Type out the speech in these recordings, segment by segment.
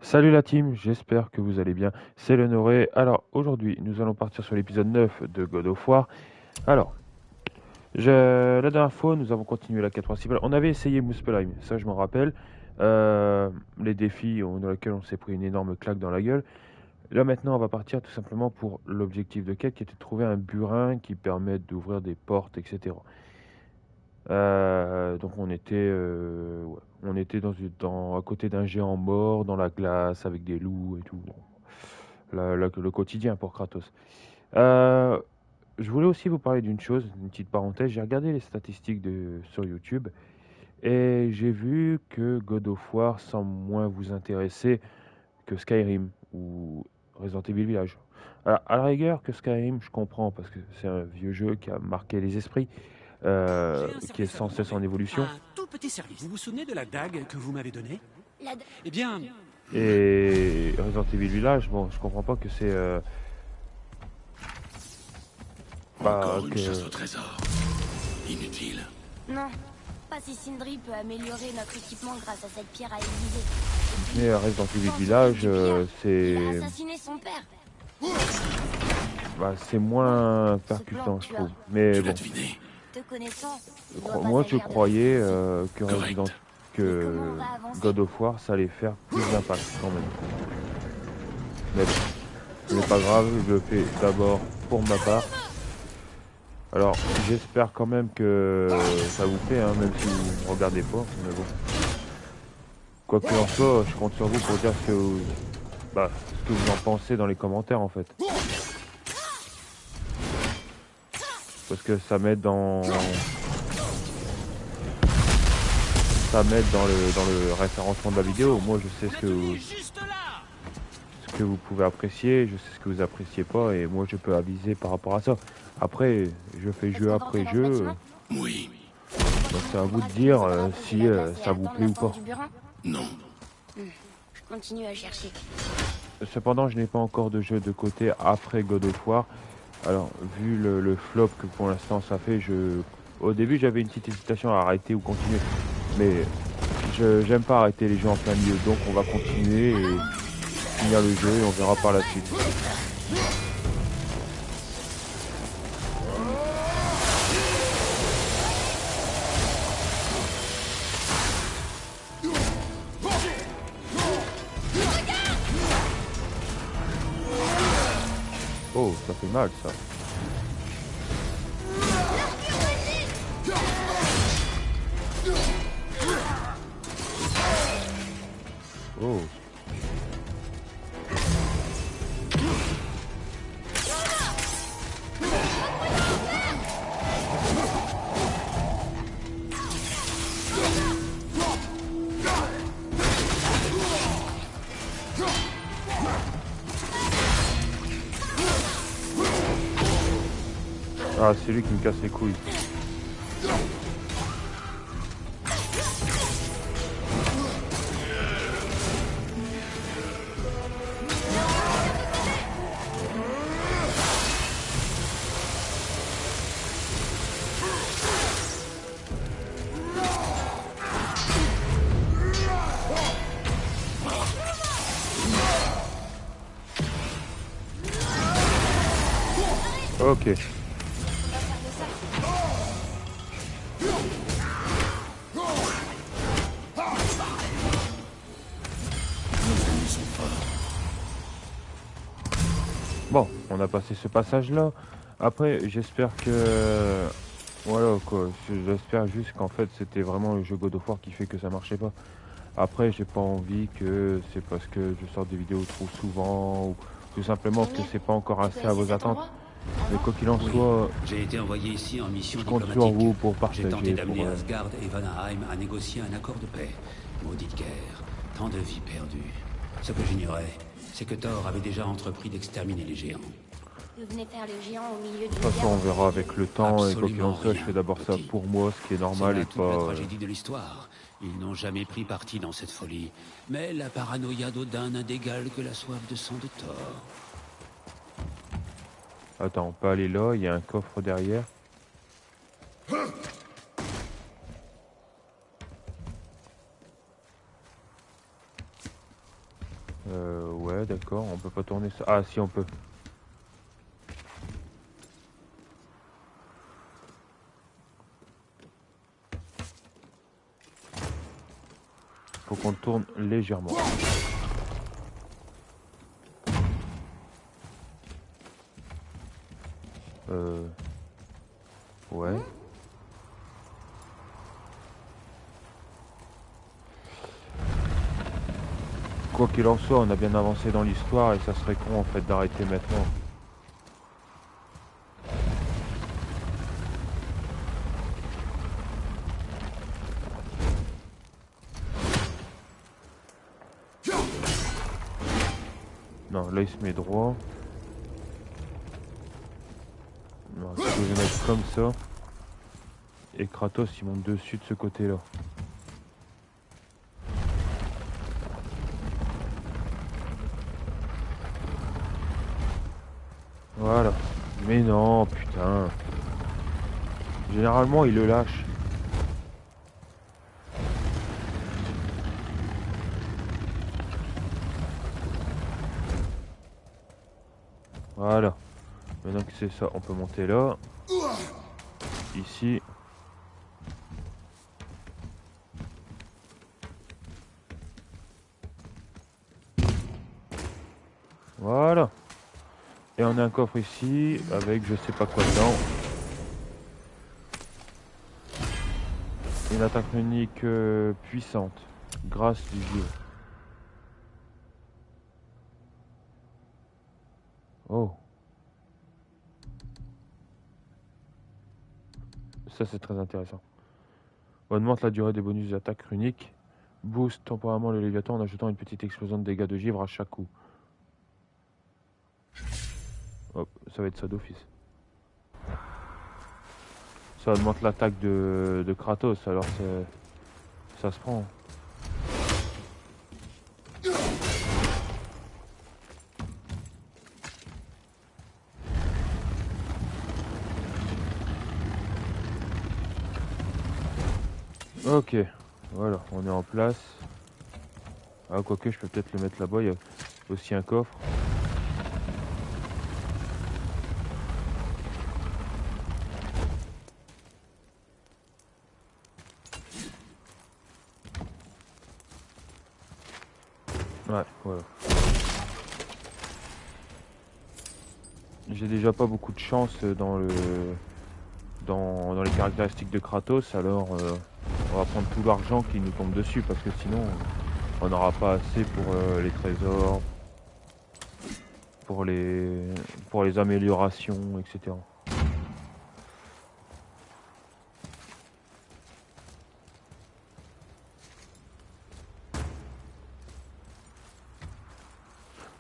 Salut la team, j'espère que vous allez bien. C'est l'Honoré. Alors aujourd'hui, nous allons partir sur l'épisode 9 de God of War. Alors, la dernière fois, nous avons continué la quête principale. On avait essayé Muspelheim, ça je m'en rappelle. Les défis dans lesquels on s'est pris une énorme claque dans la gueule. Là maintenant, on va partir tout simplement pour l'objectif de quête qui était de trouver un burin qui permette d'ouvrir des portes, etc. Donc on était à côté d'un géant mort, dans la glace, avec des loups et tout. Bon, le quotidien pour Kratos. Euh, je voulais aussi vous parler d'une chose, une petite parenthèse. J'ai regardé les statistiques sur YouTube et j'ai vu que God of War semble moins vous intéresser que Skyrim ou Resident Evil Village. Alors, à la rigueur que Skyrim, je comprends parce que c'est un vieux jeu qui a marqué les esprits, J'ai un qui est service à vous sans cesse en demander. évolution. Un tout petit service. Vous vous souvenez de la dague que vous m'avez donnée? La... Eh bien, Et Resident Evil Village, bon, je comprends pas que c'est Encore une chasse que au trésor. Inutile. Non, pas si Sindri peut améliorer notre équipement grâce à cette pierre à aiguiser. mais Resident Evil Quand Village, il s'occupe du pire, il a c'est assassiné son père. c'est moins Ce percutant, plan je tueur. trouve. Mais Tu l'as bon, deviné. Te connaissant, il doit pas moi je agir de croyais façon possible. que Correct. que Comment on va avancer? God of War, ça allait faire plus d'impact quand même. Mais bon, ce n'est pas grave, je le fais d'abord pour ma part. Alors, j'espère quand même que ça vous plaît, hein, même si vous ne regardez pas. Mais bon, quoi qu'il en soit, je compte sur vous pour dire ce que vous en pensez dans les commentaires en fait. Parce que ça m'aide dans le référencement de la vidéo. Moi, je sais la tenue juste là. ce que vous pouvez apprécier, je sais ce que vous appréciez pas, et moi, je peux aviser par rapport à ça. Après, je fais Est-ce jeu qu'on va après entrer dans ce jeu, bâtiment? Oui. donc c'est à On vous de pourra dire utiliser le drapeau si de la place et ça vous attendre plaît la ou fin pas. du burin. Non. Je continue à chercher. Cependant, je n'ai pas encore de jeu de côté après God of War. Alors, vu le flop que pour l'instant ça fait, au début, j'avais une petite hésitation à arrêter ou continuer. Mais j'aime pas arrêter les jeux en plein milieu, donc on va continuer et finir le jeu et on verra par la suite. Oh, ça fait mal ça. Oh, ah, c'est lui qui me casse les couilles. Ok. Bon, on a passé ce passage-là. Après, j'espère que... Voilà quoi, j'espère juste qu'en fait c'était vraiment le jeu God of War qui fait que ça marchait pas. Après, j'ai pas envie que c'est parce que je sors des vidéos trop souvent ou tout simplement que c'est pas encore Tu assez à connaissais vos cet attentes. endroit? Mais Avant? quoi qu'il en Oui, soit, j'ai été envoyé ici en mission je compte sur diplomatique. vous pour J'ai tenté partager, d'amener Asgard et Vanaheim à négocier un accord de paix. Maudite guerre, tant de vies perdues. Ce que j'ignorais, c'est que Thor avait déjà entrepris d'exterminer les géants. Que venait faire le géant au milieu de De toute façon, on verra avec le temps et quoi qu'il en Absolument soit, je rien, fais d'abord ça petit. pour moi, ce qui est C'est normal là et toute la pas... tragédie de l'histoire. Ils n'ont jamais pris parti dans cette folie. Mais la paranoïa d'Odin n'a d'égal que la soif de sang de Thor. Attends, on peut aller là, il y a un coffre derrière. Ouais, d'accord, on peut pas tourner ça. Ah, si, on peut. Faut qu'on tourne légèrement. Ouais. Quoi qu'il en soit, on a bien avancé dans l'histoire et ça serait con en fait d'arrêter maintenant. Non, là il se met droit. Non, je vais mettre comme ça. Et Kratos il monte dessus de ce côté-là. Voilà. Mais non, putain. Généralement il le lâche. Voilà. Maintenant que c'est ça, on peut monter là. Ici. Voilà. Et on a un coffre ici avec je sais pas quoi dedans. Une attaque unique puissante. Grâce du dieu. Oh. Ça c'est très intéressant. On augmente la durée des bonus d'attaque runique. Booste temporairement le Léviathan en ajoutant une petite explosion de dégâts de givre à chaque coup. Hop, ça va être ça d'office. Ça augmente l'attaque de Kratos, alors ça se prend. Ok, voilà, on est en place. Ah, quoique, je peux peut-être le mettre là-bas, il y a aussi un coffre. Ouais, voilà. J'ai déjà pas beaucoup de chance dans les caractéristiques de Kratos, alors on va prendre tout l'argent qui nous tombe dessus, parce que sinon on n'aura pas assez pour les trésors, pour les améliorations, etc.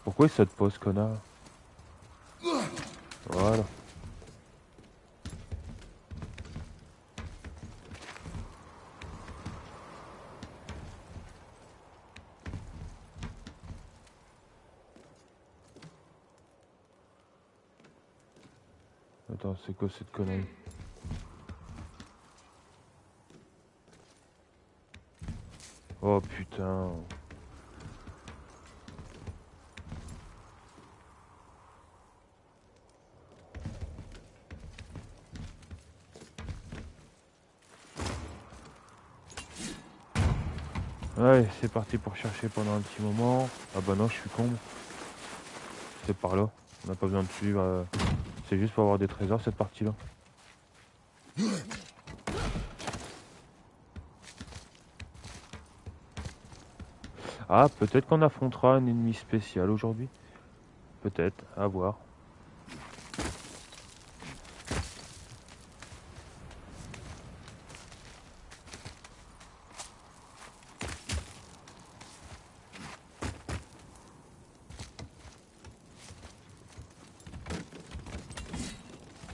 Pourquoi il saute pas ce connard? Voilà. Attends, c'est quoi cette connerie? Oh putain. Ouais, c'est parti pour chercher pendant un petit moment. Ah bah non, je suis con. C'est par là. On n'a pas besoin de suivre. C'est juste pour avoir des trésors cette partie-là. Ah, peut-être qu'on affrontera un ennemi spécial aujourd'hui. Peut-être, à voir.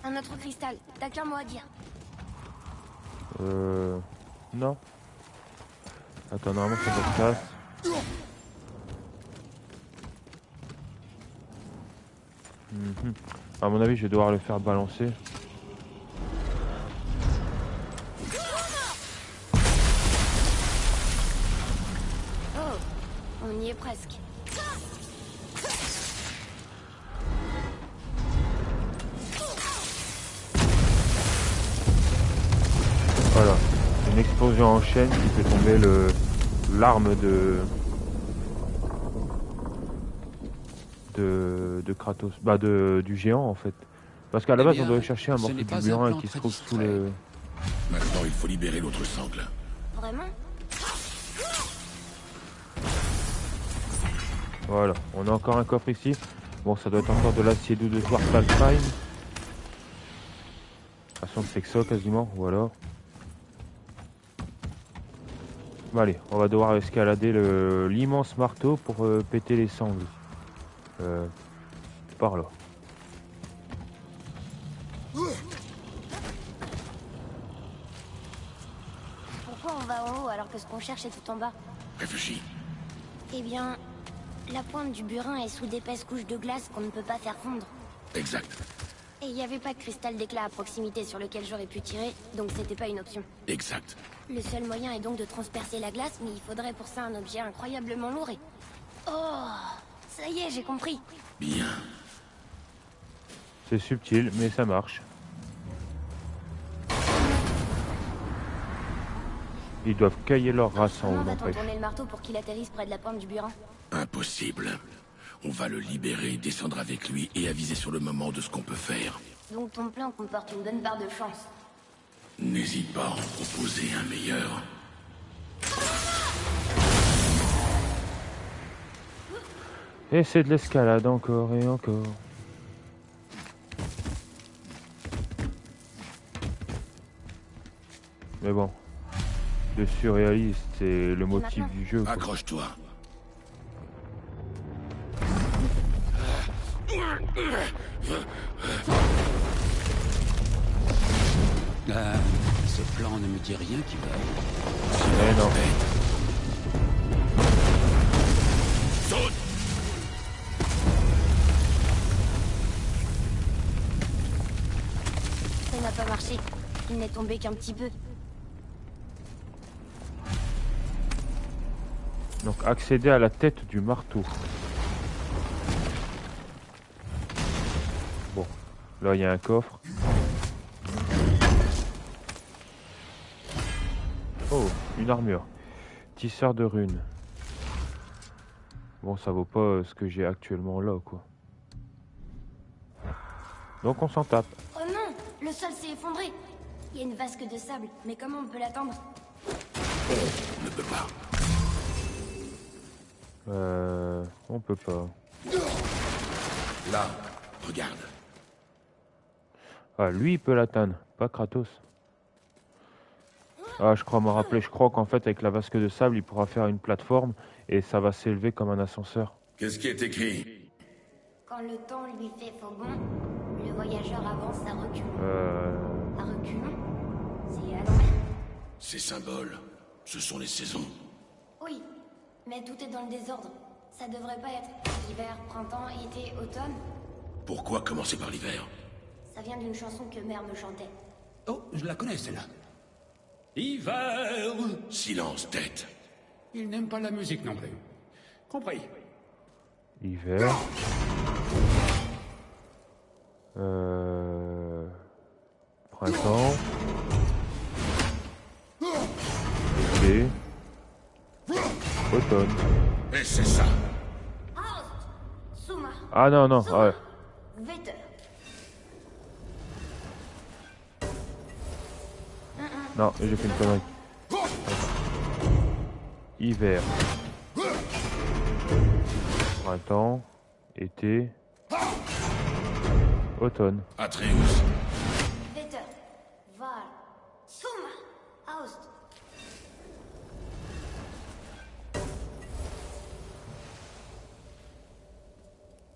Un autre cristal, t'as qu'un mot à dire. Non. Attends, normalement ça se casse. Mhm. À mon avis, je vais devoir le faire balancer. Oh, on y est presque. une explosion en chaîne qui fait tomber l'arme de Kratos, bah du géant en fait. Parce qu'à la base on doit chercher un ce morceau n'est du pas un burin plan qui se très trouve sous distrait. le... Maintenant, il faut libérer l'autre sangle. Vraiment? Voilà, on a encore un coffre ici. Bon, ça doit être encore de l'acier doux de Svartalfheim. De toute façon, c'est que ça quasiment, voilà. Bon, allez, on va devoir escalader l'immense marteau pour péter les sangles. Par là. Pourquoi on va en haut alors que ce qu'on cherche est tout en bas? Réfléchis. Eh bien, la pointe du burin est sous d'épaisses couches de glace qu'on ne peut pas faire fondre. Exact. Et il n'y avait pas de cristal d'éclat à proximité sur lequel j'aurais pu tirer, donc c'était pas une option. Exact. Le seul moyen est donc de transpercer la glace, mais il faudrait pour ça un objet incroyablement lourd et... Oh, ça y est, j'ai compris. Bien. C'est subtil, mais ça marche. Ils doivent cailler leur race en haut, Comment va-t-on n'empêche. tourner le marteau pour qu'il atterrisse près de la pointe du burin? Impossible. On va le libérer, descendre avec lui et aviser sur le moment de ce qu'on peut faire. Donc ton plan comporte une bonne part de chance. N'hésite pas à en proposer un meilleur. Et c'est de l'escalade encore et encore. Mais bon, le surréaliste, c'est le motif maintenant du jeu, quoi. Accroche-toi. Ce plan ne me dit rien qui va. Eh non. Saute! Ça n'a pas marché. Il n'est tombé qu'un petit peu. Donc accéder à la tête du marteau. Bon, là il y a un coffre. Oh, une armure. Tisseur de runes. Bon, ça vaut pas ce que j'ai actuellement là, quoi. Donc on s'en tape. Oh non, le sol s'est effondré. Il y a une vasque de sable, mais comment on peut l'atteindre? On ne peut pas. On peut pas. Là, regarde. Ah, lui il peut l'atteindre, pas Kratos. Ah, je crois me rappeler, je crois qu'en fait avec la vasque de sable, il pourra faire une plateforme et ça va s'élever comme un ascenseur. Qu'est-ce qui est écrit? Quand le temps lui fait faux bond, le voyageur avance à reculons. À reculons? C'est à l'envers. Ces symboles, ce sont les saisons. Oui, mais tout est dans le désordre. Ça devrait pas être hiver, printemps, été, automne. Pourquoi commencer par l'hiver? Ça vient d'une chanson que mère me chantait. Oh, je la connais celle-là. Hiver. Silence, tête. Il n'aime pas la musique non plus. Compris. Hiver. Printemps. Été. Automne. Et c'est ça. Suma, Ah non, non, ouais. Vetter. Non, j'ai fait une connerie. Hiver. Printemps. Été. Automne. Atreus. Vetter. Val. Suma. Aust.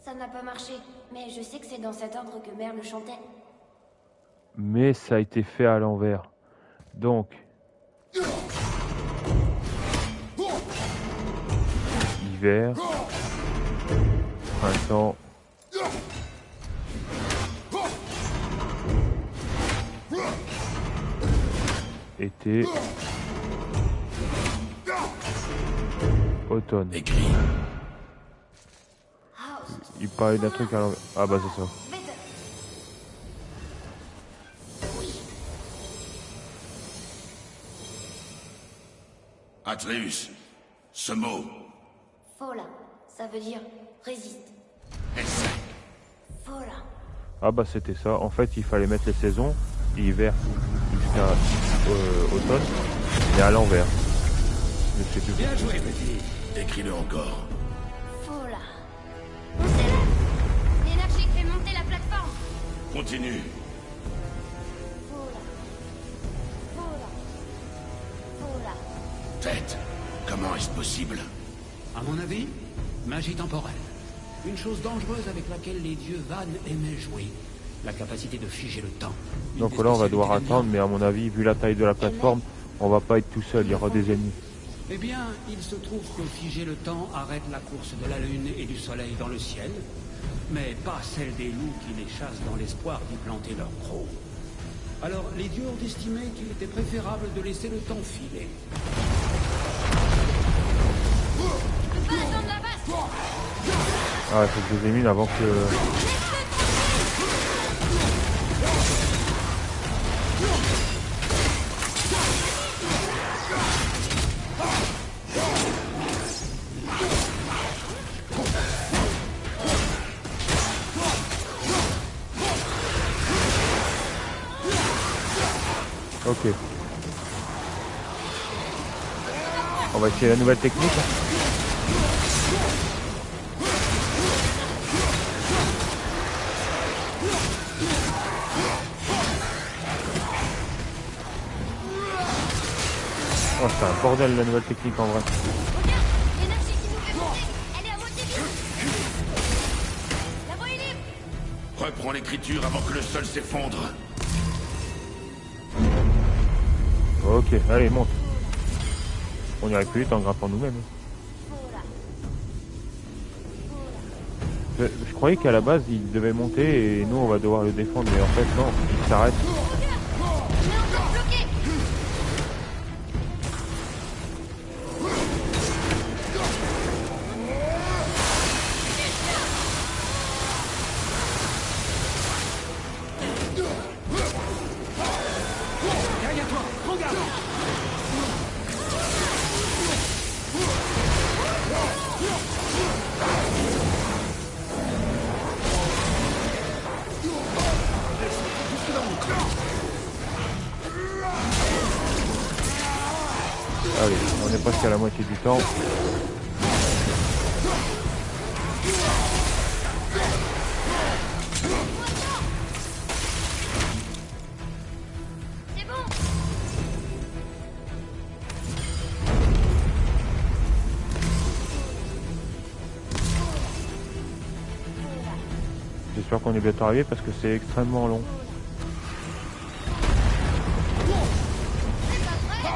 Ça n'a pas marché, mais je sais que c'est dans cet ordre que mère le chantait. Mais ça a été fait à l'envers. Donc. Hiver. Printemps. Été. Automne. Écrit. Aust. Il parlait d'un truc à l'envers. Ah bah c'est ça. Vetter. Atreus, ce mot. Fola, ça veut dire résiste. Essaie. Fola. Ah bah c'était ça. En fait, il fallait mettre les saisons, hiver jusqu'à automne, et à l'envers. Je sais plus. Bien joué, petit. Écris-le encore. Fola. On s'élève. L'énergie fait monter la plateforme. Continue. Fola. Fola. Fola. Tête, comment est-ce possible? À mon avis, magie temporelle. Une chose dangereuse avec laquelle les dieux Van aimaient jouer. La capacité de figer le temps. Donc là, on va devoir attendre, mais à mon avis, vu la taille de la plateforme, on va pas être tout seul, il y aura des ennemis. Eh bien, il se trouve que figer le temps arrête la course de la lune et du soleil dans le ciel, mais pas celle des loups qui les chassent dans l'espoir d'y planter leur croc. Alors, les dieux ont estimé qu'il était préférable de laisser le temps filer. Pas attendre la base. Ah, il faut que je les élimine avant que... Ok. On va essayer la nouvelle technique. Oh, c'est un bordel la nouvelle technique en vrai. Regarde, l'énergie qui nous fait monter, elle est à moitié vide. La voie est libre. Reprends l'écriture avant que le sol s'effondre. Ok, allez, monte. On ira plus vite en grimpant nous-mêmes. Fola. Je croyais qu'à la base, il devait monter et nous, on va devoir le défendre. Mais en fait, non, il s'arrête. Regarde, on est encore bloqué. Derrière toi, prends garde. Allez, on est presque à la moitié du temps. C'est bon. J'espère qu'on est bientôt arrivé parce que c'est extrêmement long. C'est pas vrai.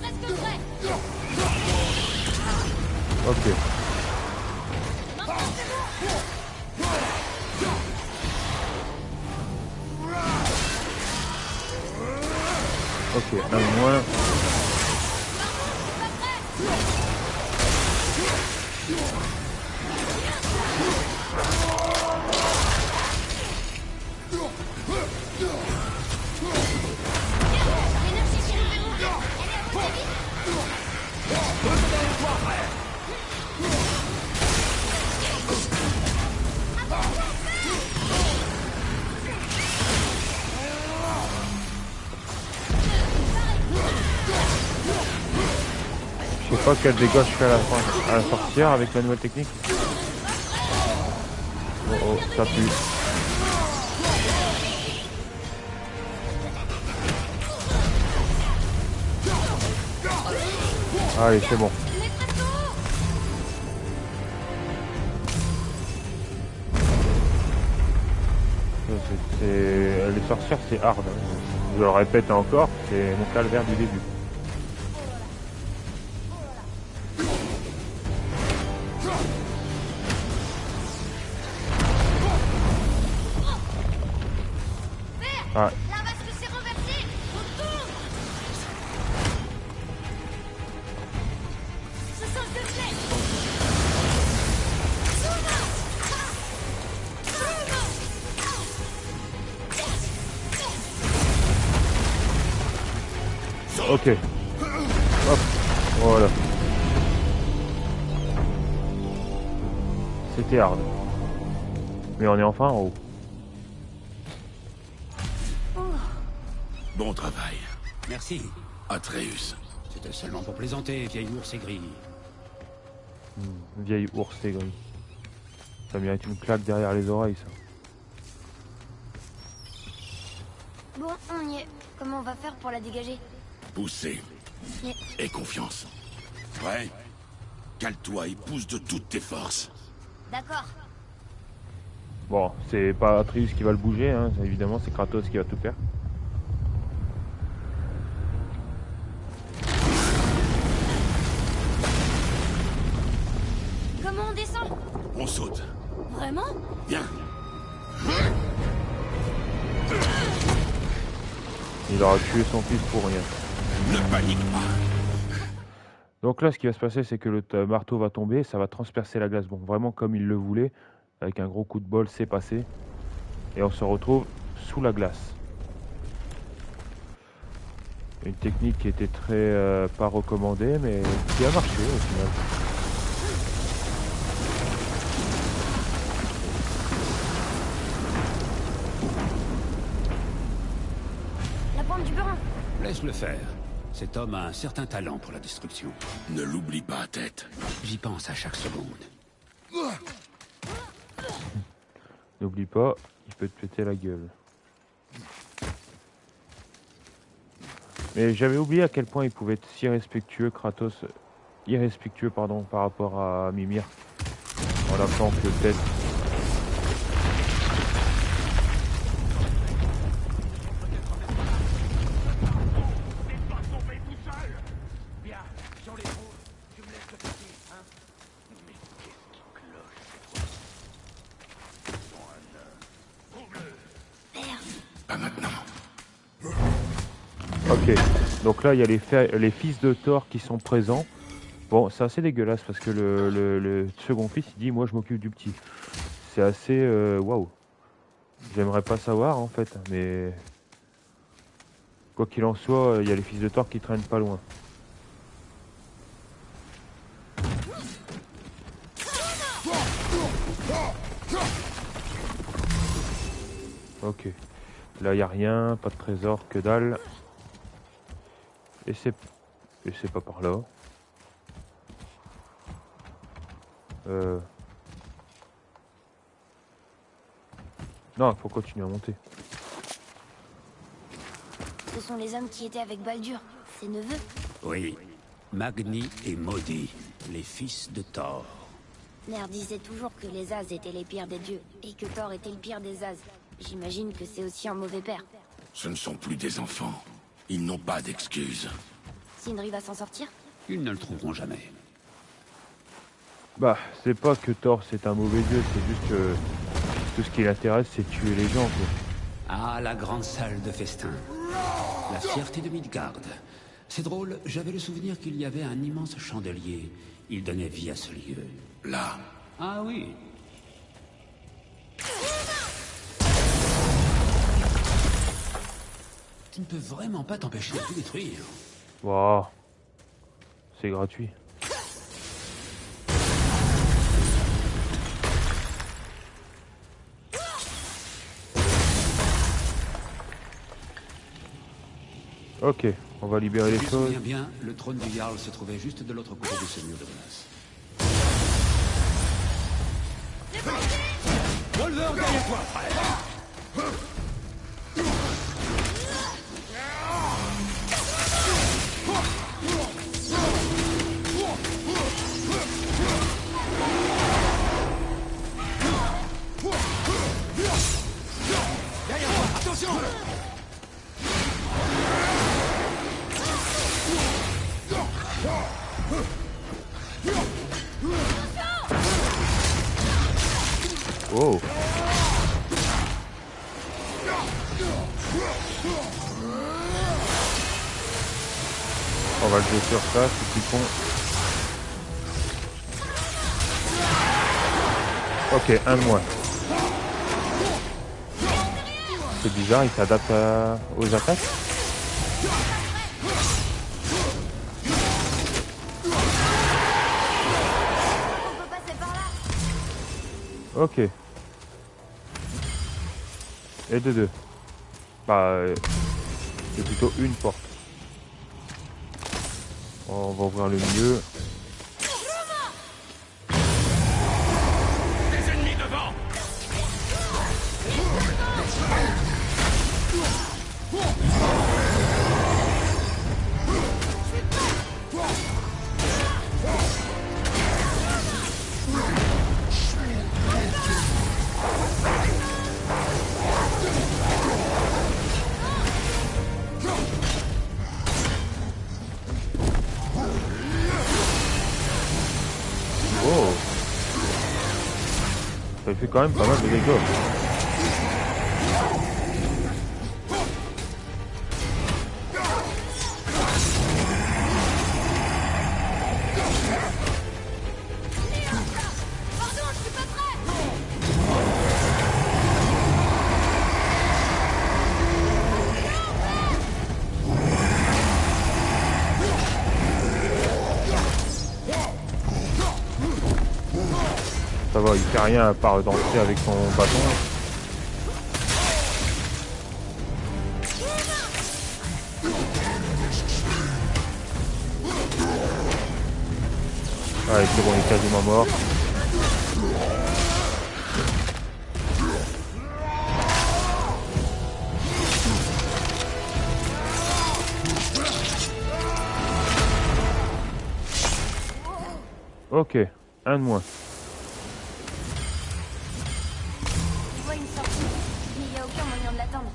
Presque prêt. Ok. Maintenant c'est bon. Ok, un moins. L'énergie qui nous fait monter, elle est à moitié vide. Je sais pas quel dégât je fais à la fin, à la sorcière avec la nouvelle technique. Oh oh, ça pue. Allez, c'est bon. On est presque au haut. Les sorcières, c'est hard. Hein. Je le répète encore, c'est mon calvaire du début. Ah, La vasque s'est renversée. On tourne. Ok. Hop. Voilà. C'était hard. Mais on est enfin en haut. Bon travail. Merci. Atreus. C'était seulement pour plaisanter, vieille ours aigrie. Vieille ours aigrie. Ça mérite une claque derrière les oreilles, ça. Bon, on y est. Comment on va faire pour la dégager? Pousser. Mais Et confiance. Prêt? Cale-toi et pousse de toutes tes forces. d'accord. Bon, c'est pas Atreus qui va le bouger, hein. Évidemment, c'est Kratos qui va tout faire. Comment on descend? On saute. Vraiment? Viens. Il aura tué son fils pour rien. Ne panique pas. Donc là, ce qui va se passer, c'est que le marteau va tomber, ça va transpercer la glace. Bon, vraiment comme il le voulait, avec un gros coup de bol, c'est passé. Et on se retrouve sous la glace. Une technique qui était très pas recommandée, mais qui a marché au final. La pointe du burin. Laisse-le faire. Cet homme a un certain talent pour la destruction. Ne l'oublie pas, tête. J'y pense à chaque seconde. N'oublie pas, il peut te péter la gueule. Mais j'avais oublié à quel point il pouvait être si respectueux, Kratos, irrespectueux pardon, par rapport à Mimir. En l'appelant que tête. Pas maintenant. Ok, donc là il y a les fils de Thor qui sont présents. Bon, c'est assez dégueulasse parce que le second fils il dit moi je m'occupe du petit. C'est assez waouh. J'aimerais pas savoir en fait, mais quoi qu'il en soit, il y a les fils de Thor qui traînent pas loin. Ok, là il y a rien, pas de trésor, que dalle. Et c'est pas par là. Non, faut continuer à monter. Ce sont les hommes qui étaient avec Baldur, ses neveux. Oui. Magni et Maudit, les fils de Thor. Mère disait toujours que les As étaient les pires des dieux, et que Thor était le pire des As. J'imagine que c'est aussi un mauvais père. Ce ne sont plus des enfants. Ils n'ont pas d'excuses. Sindri va s'en sortir? Ils ne le trouveront jamais. Bah, c'est pas que Thor c'est un mauvais dieu, c'est juste que tout ce qui l'intéresse c'est tuer les gens quoi. Ah, la grande salle de festin. La fierté de Midgard. C'est drôle, j'avais le souvenir qu'il y avait un immense chandelier. Il donnait vie à ce lieu. Là. Ah oui. Tu ne peux vraiment pas t'empêcher de tout détruire. Waouh, c'est gratuit. Ok, on va libérer les Je me choses. souviens bien, le trône du Jarl se trouvait juste de l'autre côté de ce mur de glace. Volver derrière toi, frère. Derrière toi, attention. Oh. On va le jouer sur ça, c'est petit con. Ok, un de moins. C'est bizarre, il s'adapte aux attaques. Ok. Et de deux. Bah, c'est plutôt une porte. On va ouvrir le milieu. Des ennemis devant! Oh. Ça fait quand même pas mal de dégâts. Ça va, il fait rien à part danser avec son bâton. Allez, c'est bon, il est quasiment mort. Ok, un de moins. Je vois une sortie, mais il n'y a aucun moyen de l'atteindre.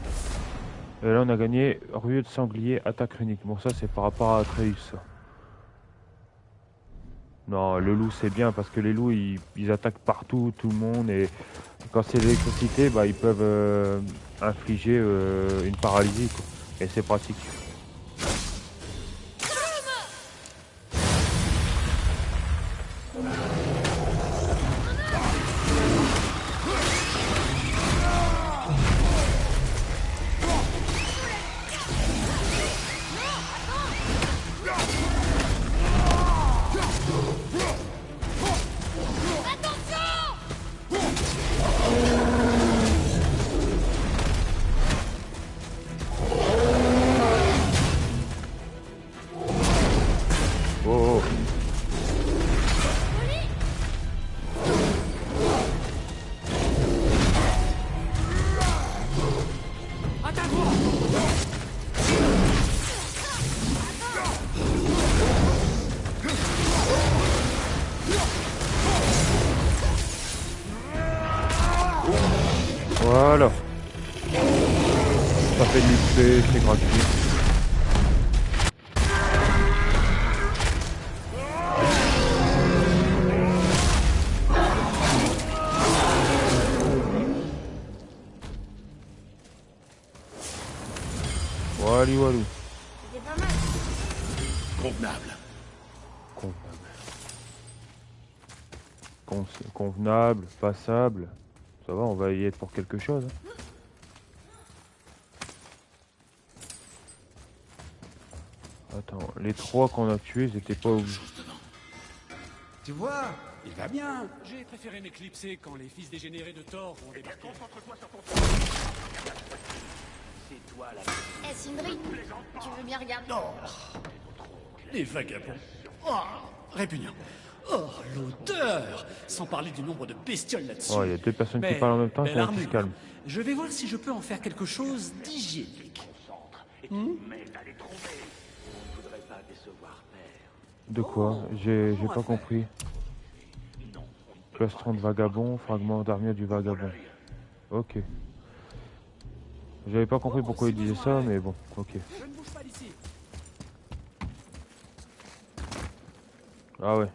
Et là, on a gagné Ruée de sanglier, attaque runique. Bon, ça, c'est par rapport à Atreus. Non, le loup, c'est bien parce que les loups, ils attaquent partout, tout le monde. Et quand c'est l'électricité, bah, ils peuvent infliger une paralysie, quoi. Et c'est pratique. Oh, oh. Voilà. Ça fait de l'XP, c'est gratuit. Wally walou. C'était pas mal. Convenable. Convenable, passable. Ça va, on va y être pour quelque chose. Hein. Attends, les trois qu'on a tués, ils étaient pas obligés. Tu vois, il va bien. J'ai préféré m'éclipser quand les fils dégénérés de Thor vont débarquer. Eh Sindri, tu veux bien regarder? Les vagabonds. Oh, répugnant. Oh, l'odeur. Sans parler du nombre de bestioles là-dessus. Oh, il y a deux personnes qui Mais parlent en même temps, belle ça armure. se calme. Je vais voir si je peux en faire quelque chose d'hygiénique. De quoi? J'ai pas compris. Plastron de vagabond, fragment d'armure du vagabond. Ok. J'avais pas compris pourquoi il disait ça, mais bon, ok. Je ne bouge pas d'ici. Ah ouais.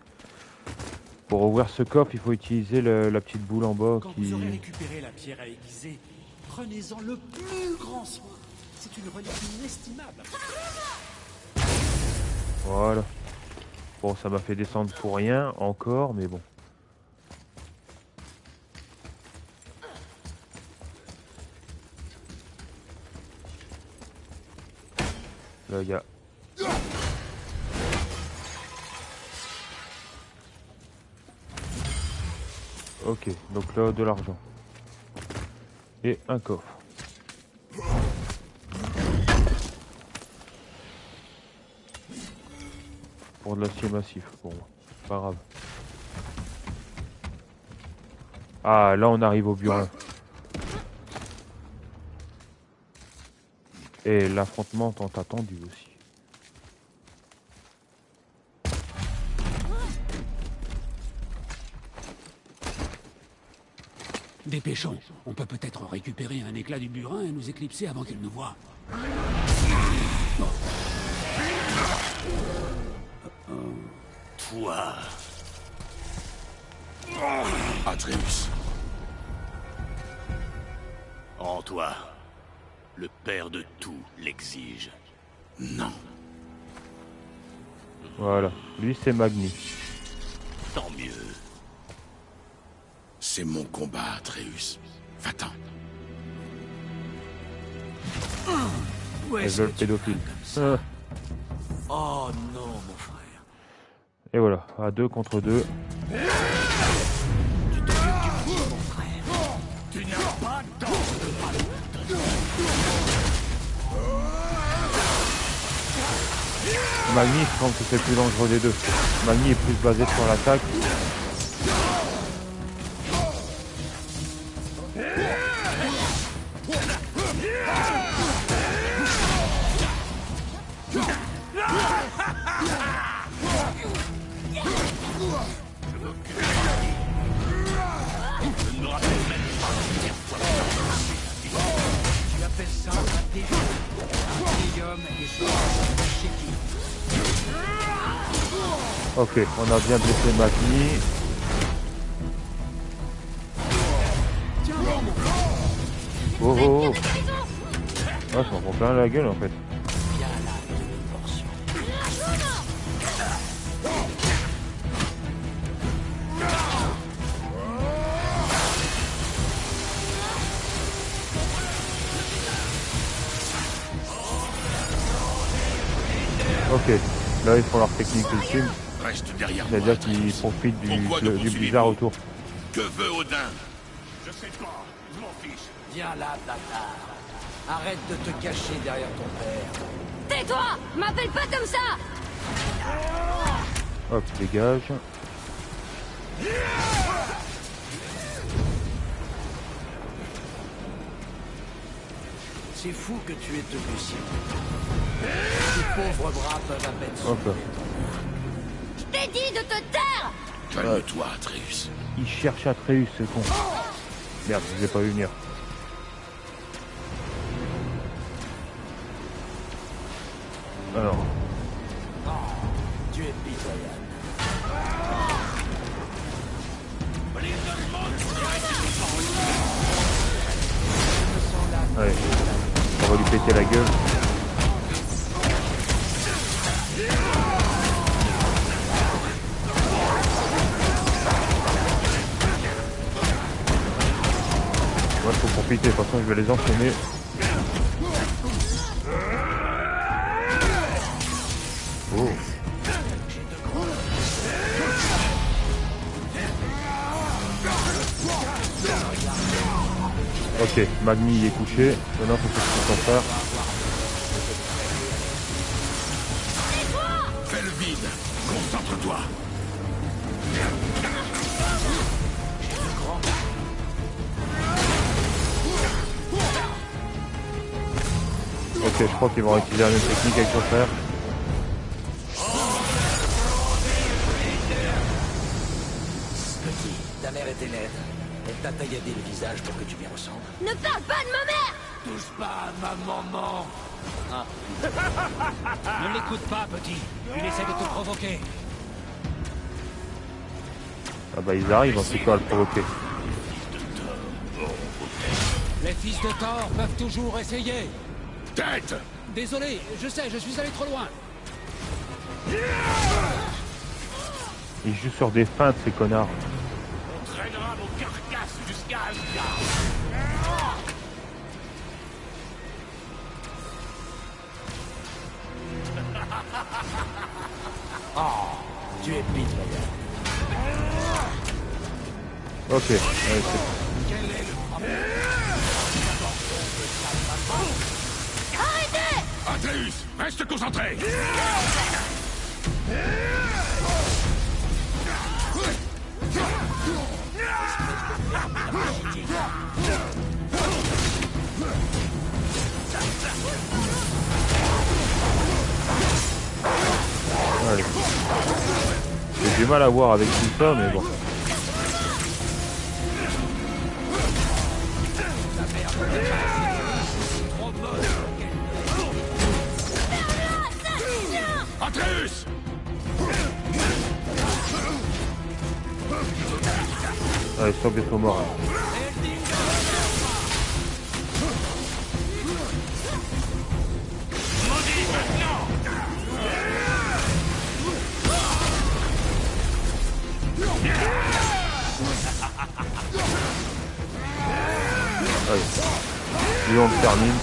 Pour ouvrir ce coffre, il faut utiliser la petite boule en bas Quand qui... vous aurez récupéré la pierre à aiguiser, prenez-en le plus grand soin. C'est une relique inestimable. Voilà. Bon, ça m'a fait descendre pour rien, encore, mais bon. Là, il y a... Ok, donc là de l'argent. Et un coffre. Pour de l'acier massif, bon, pas grave. Ah, là on arrive au burin. Et l'affrontement tant attendu aussi. Dépêchons. On peut peut-être récupérer un éclat du burin et nous éclipser avant qu'il nous voie. Toi. Atreus. En toi. Le père de tout l'exige. Non. Voilà, lui c'est Magni. Tant mieux. C'est mon combat, Atreus. Va-t'en. Ouais, Le pédophile. Oh non, mon frère. Et voilà, à 2 contre 2. Tu te jures que tu me dis, mon frère. Tu n'as pas d'ordre. Magni, je pense que c'est le plus dangereux des deux. Magni est plus basé sur l'attaque. Tu appelles ça un défi. Un vieil homme et son chez qui? Ok, on a bien blessé Magni. Oh oh oh. Ah, ça en prend plein la gueule en fait. Ok, là ils font leur technique ultime, Reste derrière moi. c'est-à-dire qu'ils profitent du blizzard autour. Que veut Odin? Je sais pas. Je m'en fiche. Viens là, bâtard. Arrête de te cacher derrière ton père. Tais-toi! M'appelle pas comme ça! Hop, dégage. C'est fou que tu aies tenu si longtemps. Ces pauvres bras peuvent à peine Hop là. Je t'ai dit de te taire! Calme-toi, Atreus. Il cherche Atreus, ce con. Merde, je l'ai pas vu venir. Alors. Tu es pitoyable. Allez, on va lui péter la gueule. Moi, faut profiter, de toute façon, je vais les enchaîner. Oh. Ok, Magni est couché. Maintenant, faut que je puisse en faire. Fais le vide. Concentre-toi. Ok, je crois qu'ils vont utiliser la même technique avec son frère. Petit, ta mère était laide. Elle t'a tailladé le visage pour que tu lui ressembles. Ne parle pas de ma mère! Touche pas à ma maman. Ne l'écoute pas, petit. Il essaie de te provoquer. Ah bah ils arrivent en tout cas à le provoquer. Les fils de Thor peuvent toujours essayer. Tête. Désolé, je sais, je suis allé trop loin. Ils jouent sur des feintes ces connards. On traînera nos carcasses jusqu'à Asgard. Tu es pitoyable. Ok, allez, Arrêtez! Atreus, reste concentré. allez. J'ai du mal à voir avec tout ça, mais bon. Atreus! Ah, ils sont bientôt morts. Hein. Allez. Lui, on le termine.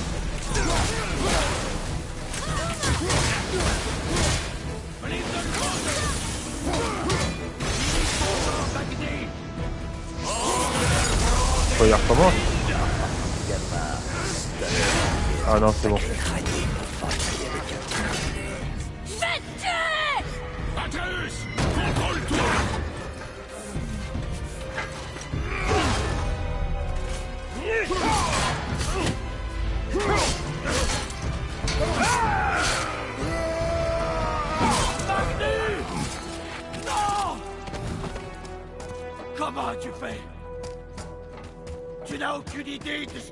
Oh, il recommence. Ah non, c'est bon. Atreus! Contrôle-toi! Comment as-tu fait? Tu n'as aucune idée de ce...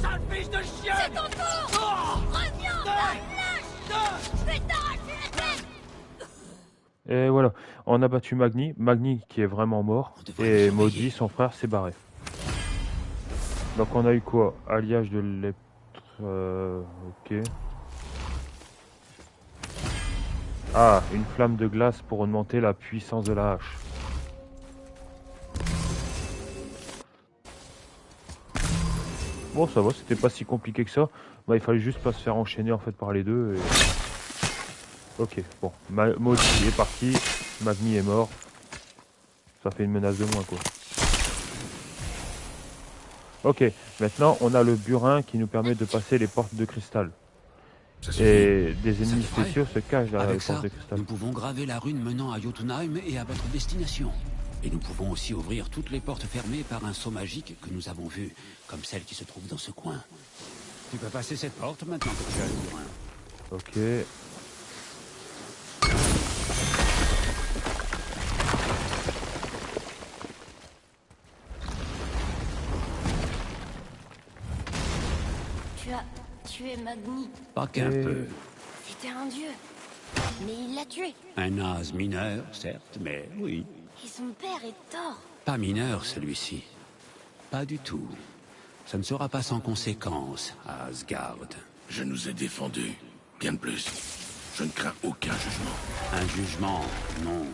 Sale fils de chien! C'est ton tour! Reviens, lâche! Je vais t'arracher la tête! Et voilà, on a battu Magni. Magni qui est vraiment mort. Et Maudit, son frère, s'est barré. Donc on a eu quoi? Alliage de l'être... ok. Ah, une flamme de glace pour augmenter la puissance de la hache. Bon, ça va, c'était pas si compliqué que ça. Bah, il fallait juste pas se faire enchaîner en fait par les deux. Et... ok, bon. Maudit est parti. Magni est mort. Ça fait une menace de moins, quoi. Ok, maintenant on a le burin qui nous permet de passer les portes de cristal. Et des ennemis spéciaux se cachent derrière les portes de cristal. Nous pouvons graver la rune menant à Jotunheim et à votre destination. Et nous pouvons aussi ouvrir toutes les portes fermées par un sceau magique que nous avons vu, comme celle qui se trouve dans ce coin. Tu peux passer cette porte maintenant que tu as le burin. Ok. Tu as tué Magni. Pas qu'un peu. C'était un dieu. Mais il l'a tué. Un as mineur, certes, mais oui. Et son père est tort. Pas mineur, celui-ci. Pas du tout. Ça ne sera pas sans conséquence, à Asgard. Je nous ai défendus. Bien de plus. Je ne crains aucun jugement. Un jugement, non.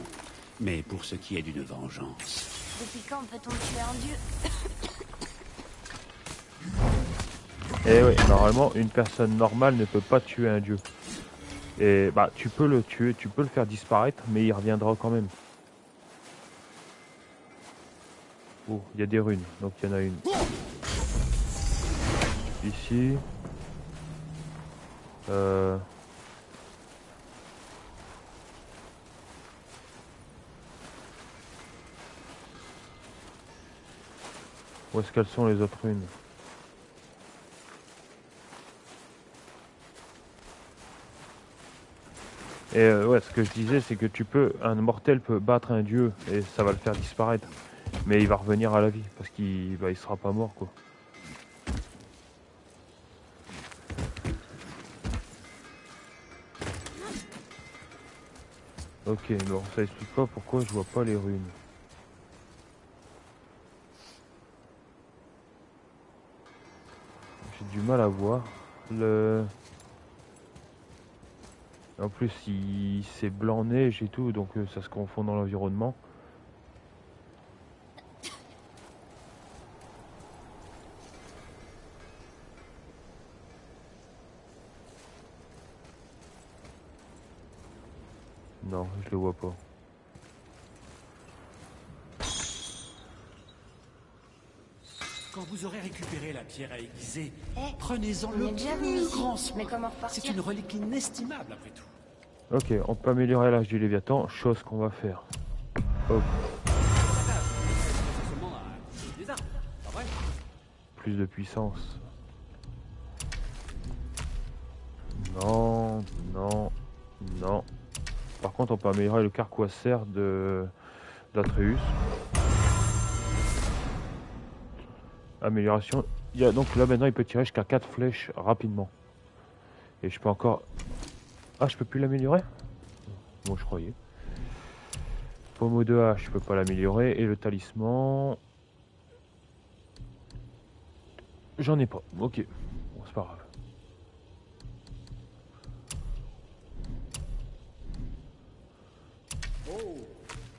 Mais pour ce qui est d'une vengeance. Depuis quand peut-on tuer un dieu? Et oui, normalement, une personne normale ne peut pas tuer un dieu. Et bah, tu peux le tuer, tu peux le faire disparaître, mais il reviendra quand même. Oh, il y a des runes, donc il y en a une. Ici. Où est-ce qu'elles sont les autres runes? Et ouais, ce que je disais, c'est que un mortel peut battre un dieu et ça va le faire disparaître. Mais il va revenir à la vie parce qu'il il sera pas mort, quoi. Ok, bon, ça explique pas pourquoi je vois pas les runes. J'ai du mal à voir. En plus, c'est blanc neige et tout, donc ça se confond dans l'environnement. Non, je le vois pas. Quand vous aurez récupéré la pierre à aiguiser, Eh, prenez-en on le est déjà venu plus ici. grand soin. Mais comment repartir? C'est une relique inestimable après tout. Ok, on peut améliorer l'âge du Léviathan, chose qu'on va faire. Hop. Seulement des armes, pas vrai? Plus de puissance. Non, non, non. Par contre, on peut améliorer le carquoiser d'Atreus. Amélioration. Il y a, donc là maintenant, il peut tirer jusqu'à 4 flèches rapidement. Et je peux encore... Ah, je peux plus l'améliorer? Bon, je croyais. Pommeau de hache, je peux pas l'améliorer. Et le talisman... J'en ai pas. Ok. Bon, c'est pas grave. Oh,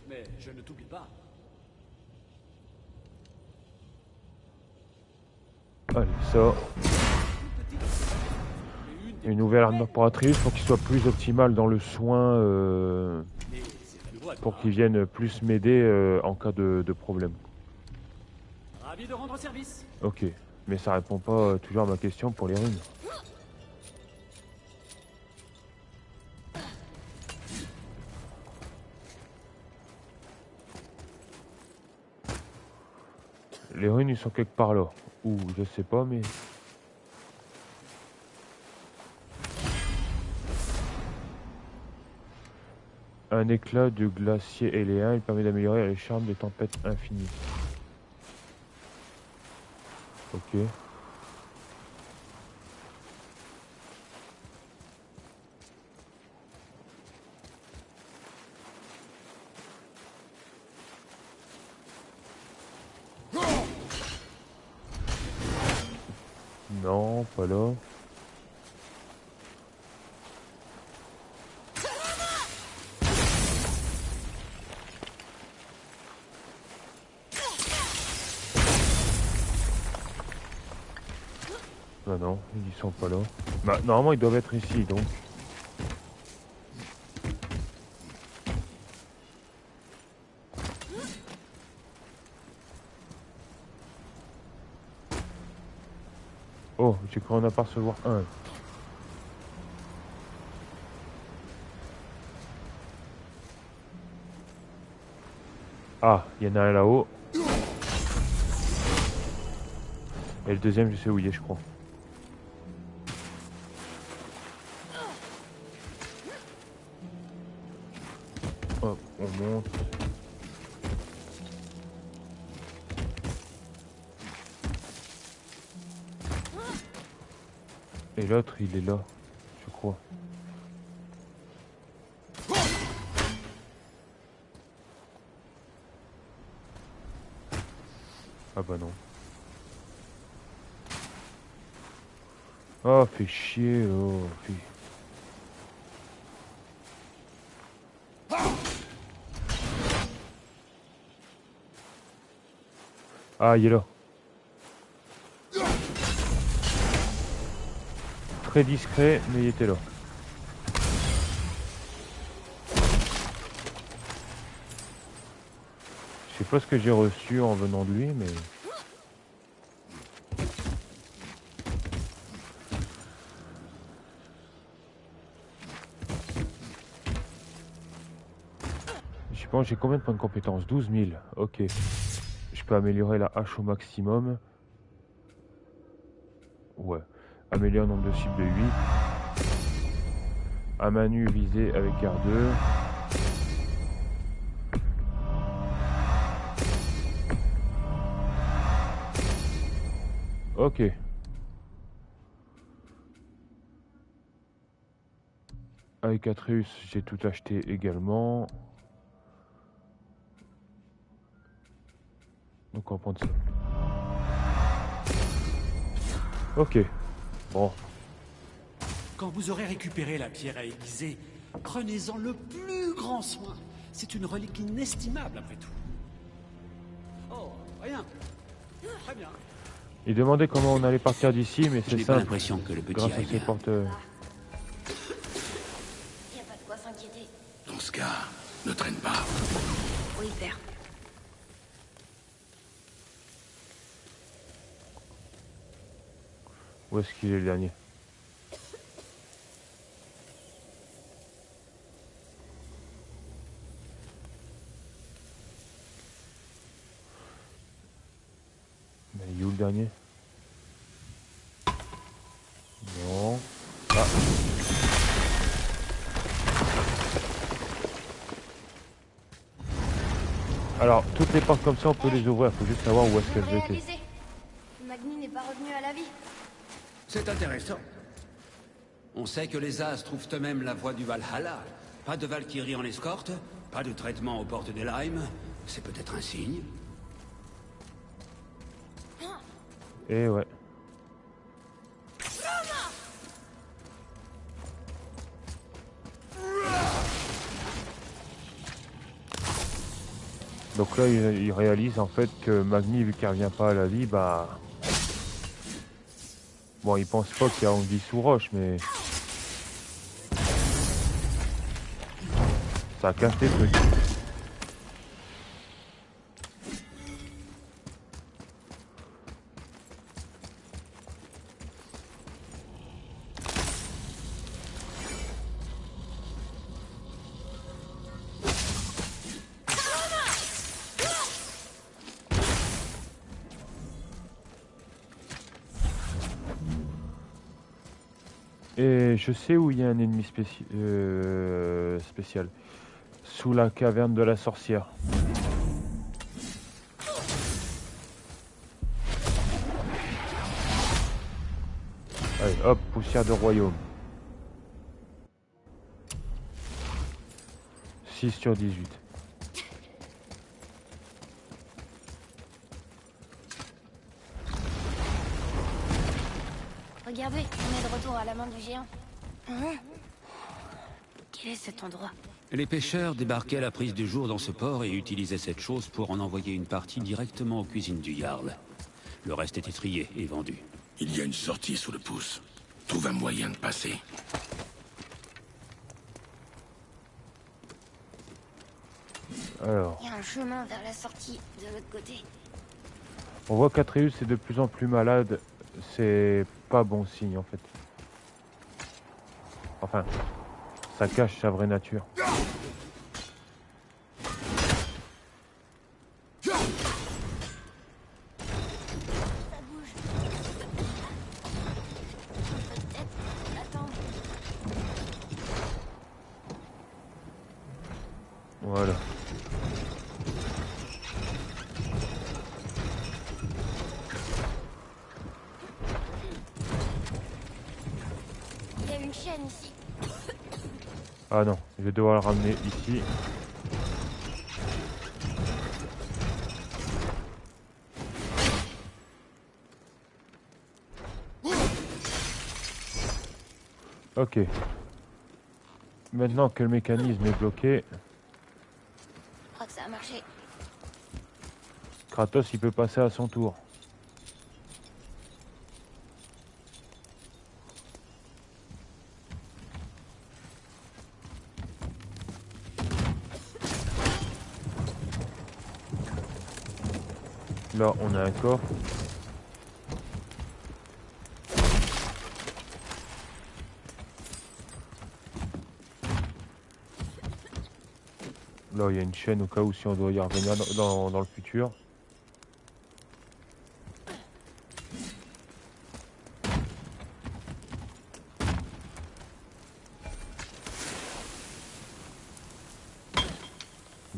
mais je ne t'oublie pas. Allez, ça. Une nouvelle arme pour Atreus pour qu'il soit plus optimal dans le soin. Mais c'est à nouveau à Pour toi. qu'il vienne plus m'aider en cas de problème. Ravi de rendre service. Ok. Mais ça répond pas toujours à ma question pour les runes. Les runes, ils sont quelque part là. Ou je sais pas, mais... Un éclat du glacier éléen, il permet d'améliorer les charmes des tempêtes infinies. Ok. Non, pas là. Ah non, ils sont pas là. Bah, normalement, ils doivent être ici, donc. Oh, j'ai cru en apercevoir un. Ah, il y en a un là-haut. Et le deuxième, je sais où il est, je crois. Hop, on monte. Et l'autre, il est là, je crois. Ah bah non. Oh, fait chier, oh, fait... Ah, il est là. Très discret, mais il était là. Je sais pas ce que j'ai reçu en venant de lui, mais... Je pense j'ai combien de points de compétence? 12 000. Ok. Je peux améliorer la hache au maximum. Ouais. Améliorer le nombre de cibles de 8. À main nue visée avec R2. Ok. Avec Atreus, j'ai tout acheté également. Donc on va prendre ça. Ok. Bon. Quand vous aurez récupéré la pierre à aiguiser, prenez-en le plus grand soin. C'est une relique inestimable après tout. Oh, rien. Très bien. Il demandait comment on allait partir d'ici, mais Je c'est n'ai pas simple. l'impression que le petit Grâce aille à ces bien. portes... Y a pas de quoi s'inquiéter. Dans ce cas, ne traîne pas. Oui, père. Où est-ce qu'il est le dernier? Mais il est où le dernier? Non. Ah. Alors, toutes les portes comme ça, on peut les ouvrir. Faut juste savoir où est-ce qu'elles étaient. Réalisé. Magni n'est pas revenu à la vie. C'est intéressant. On sait que les As trouvent eux-mêmes la voie du Valhalla. Pas de Valkyrie en escorte, pas de traitement aux portes d'Helheim. C'est peut-être un signe. Et ouais. Donc là, il réalise en fait que Magni, vu qu'il revient pas à la vie, bah... Bon, il pense pas qu'il y a anguille sous roche, mais... Ça casse les trucs. Et je sais où il y a un ennemi spécial. Sous la caverne de la sorcière. Allez, hop, poussière de royaume. 6 sur 18. Regardez, on est de retour à la main du géant. Hein? Quel est cet endroit? Les pêcheurs débarquaient à la prise du jour dans ce port et utilisaient cette chose pour en envoyer une partie directement aux cuisines du Jarl. Le reste était trié et vendu. Il y a une sortie sous le pouce. Trouve un moyen de passer. Alors, Il y a un chemin vers la sortie de l'autre côté. on voit qu'Atreus est de plus en plus malade. C'est pas bon signe en fait. Enfin, ça cache sa vraie nature. Ça bouge. Peut-être attendre. Voilà. Il y a une chaîne ici. Ah non, je vais devoir le ramener ici. Ok. Maintenant que le mécanisme est bloqué, Je crois que ça a marché. Kratos il peut passer à son tour. Là on a un coffre. Là il y a une chaîne au cas où si on doit y revenir dans le futur.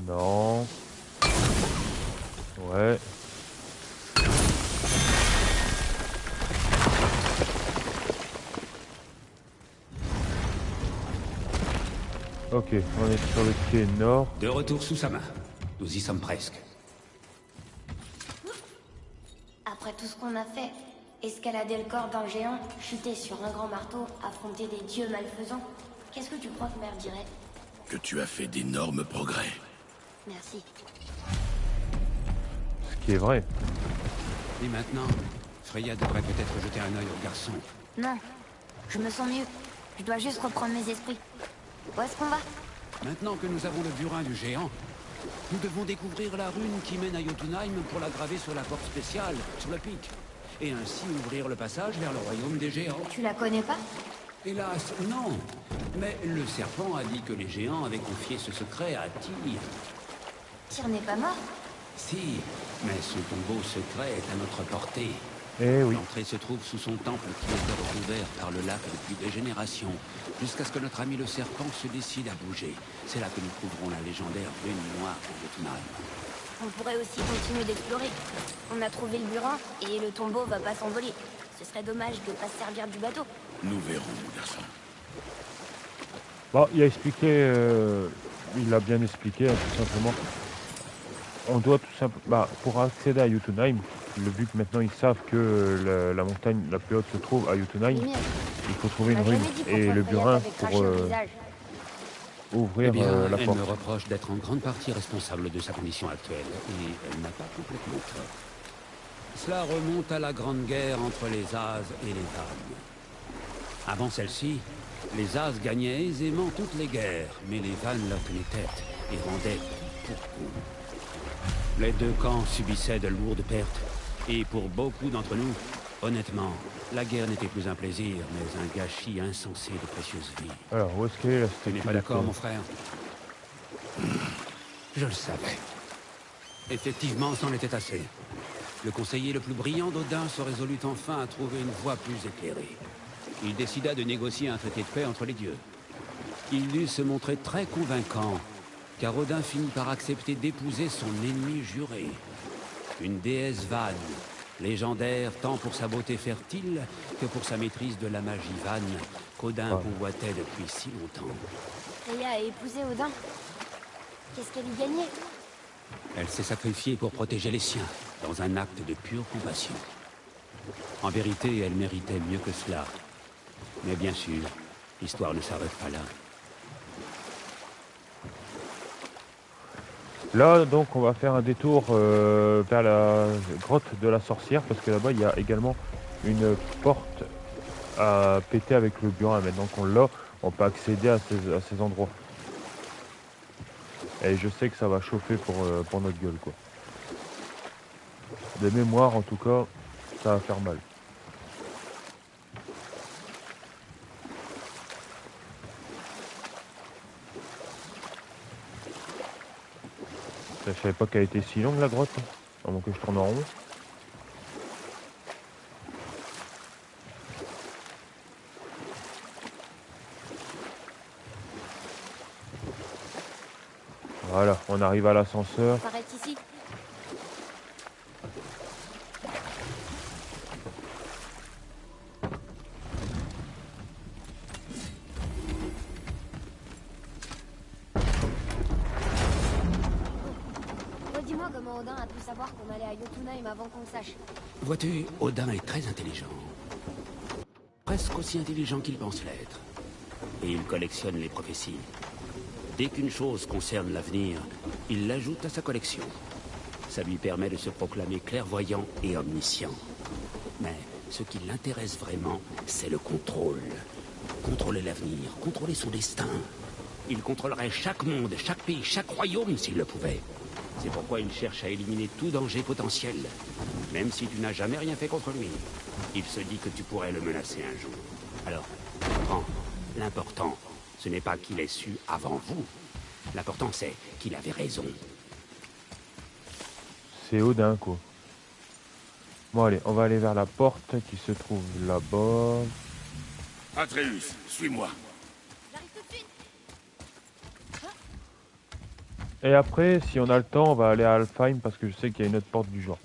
Non. Ouais. Ok, on est sur le quai nord. De retour sous sa main. Nous y sommes presque. Après tout ce qu'on a fait, escalader le corps d'un géant, chuter sur un grand marteau, affronter des dieux malfaisants, qu'est-ce que tu crois que Mère dirait? Que tu as fait d'énormes progrès. Merci. Ce qui est vrai. Et maintenant, Freya devrait peut-être jeter un œil au garçon. Non, je me sens mieux. Je dois juste reprendre mes esprits. Où est-ce qu'on va? Maintenant que nous avons le burin du géant, nous devons découvrir la rune qui mène à Jotunheim pour la graver sur la porte spéciale, sur le pic. et ainsi ouvrir le passage vers le royaume des géants. Tu la connais pas? Hélas, non. Mais le serpent a dit que les géants avaient confié ce secret à Tyr. Tyr n'est pas mort? Si, mais son tombeau secret est à notre portée. Eh oui. L'entrée se trouve sous son temple qui était recouvert par le lac depuis des générations, jusqu'à ce que notre ami le serpent se décide à bouger. C'est là que nous trouverons la légendaire lune noire de Jotunheim. On pourrait aussi continuer d'explorer. On a trouvé le burin et le tombeau va pas s'envoler. Ce serait dommage de pas se servir du bateau. Nous verrons, garçon. Bon, il a expliqué, il a bien expliqué, hein, tout simplement. On doit tout simplement, pour accéder à Jotunheim, vu que maintenant ils savent que la montagne la plus haute se trouve à Jotunheim, Mimir, il faut trouver on une m'a rune jamais dit et pourquoi le Freya burin t'avait pour craché au visage. Eh ouvrir bien, la elle porte. me reproche d'être en grande partie responsable de sa condition actuelle, et elle n'a pas complètement tort. Cela remonte à la grande guerre entre les As et les Vannes. Avant celle-ci, les As gagnaient aisément toutes les guerres, mais les Vannes leur tenaient tête et rendaient coup pour coup. Les deux camps subissaient de lourdes pertes, et pour beaucoup d'entre nous, honnêtement, la guerre n'était plus un plaisir, mais un gâchis insensé de précieuses vies. Alors, où est-ce qu'elle est la Tu statue n'es pas de d'accord, Thor mon frère? Je le savais. Effectivement, c'en était assez. Le conseiller le plus brillant d'Odin se résolut enfin à trouver une voie plus éclairée. Il décida de négocier un traité de paix entre les dieux. Il dut se montrer très convaincant, car Odin finit par accepter d'épouser son ennemi juré. Une déesse vanne, légendaire tant pour sa beauté fertile que pour sa maîtrise de la magie vanne, qu'Odin convoitait depuis si longtemps. Freya a épousé Odin. Qu'est-ce qu'elle y gagnait? Elle s'est sacrifiée pour protéger les siens, dans un acte de pure compassion. En vérité, elle méritait mieux que cela. Mais bien sûr, l'histoire ne s'arrête pas là. Là, donc, on va faire un détour vers la grotte de la sorcière, parce que là-bas, il y a également une porte à péter avec le burin. Maintenant qu'on l'a, on peut accéder à ces endroits. Et je sais que ça va chauffer pour notre gueule, quoi. De mémoire, en tout cas, ça va faire mal. Je savais pas qu'elle était si longue, la grotte, hein, avant que je tourne en rond. Voilà, on arrive à l'ascenseur. Ça s'arrête ici. Redis-moi comment Odin a pu savoir qu'on allait à Jotunheim avant qu'on le sache. Vois-tu, Odin est très intelligent. Presque aussi intelligent qu'il pense l'être. Et il collectionne les prophéties. Dès qu'une chose concerne l'avenir, il l'ajoute à sa collection. Ça lui permet de se proclamer clairvoyant et omniscient. Mais ce qui l'intéresse vraiment, c'est le contrôle. Contrôler l'avenir, contrôler son destin. Il contrôlerait chaque monde, chaque pays, chaque royaume s'il le pouvait. C'est pourquoi il cherche à éliminer tout danger potentiel. Même si tu n'as jamais rien fait contre lui. Il se dit que tu pourrais le menacer un jour. Alors, comprends, l'important, ce n'est pas qu'il ait su avant vous. L'important, c'est qu'il avait raison. C'est Odin, quoi. Bon, allez, on va aller vers la porte qui se trouve là-bas. Atreus, suis-moi. J'arrive tout de suite. Et après, si on a le temps, on va aller à Alfheim parce que je sais qu'il y a une autre porte du genre.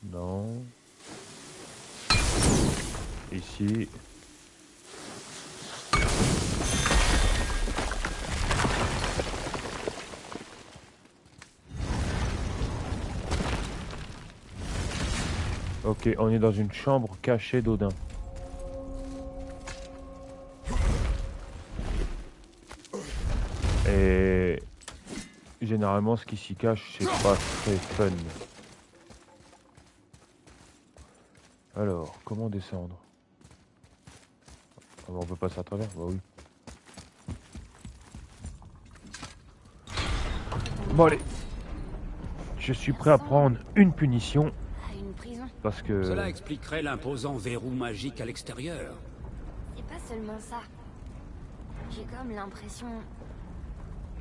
Non. Ici. Ok, on est dans une chambre cachée d'Odin. Et généralement, ce qui s'y cache, c'est pas très fun. Alors, comment descendre? Ah, on peut passer à travers? Bah oui. Bon allez. Je suis prêt à prendre une punition. À une prison. Parce que... Cela expliquerait l'imposant verrou magique à l'extérieur. C'est pas seulement ça. J'ai comme l'impression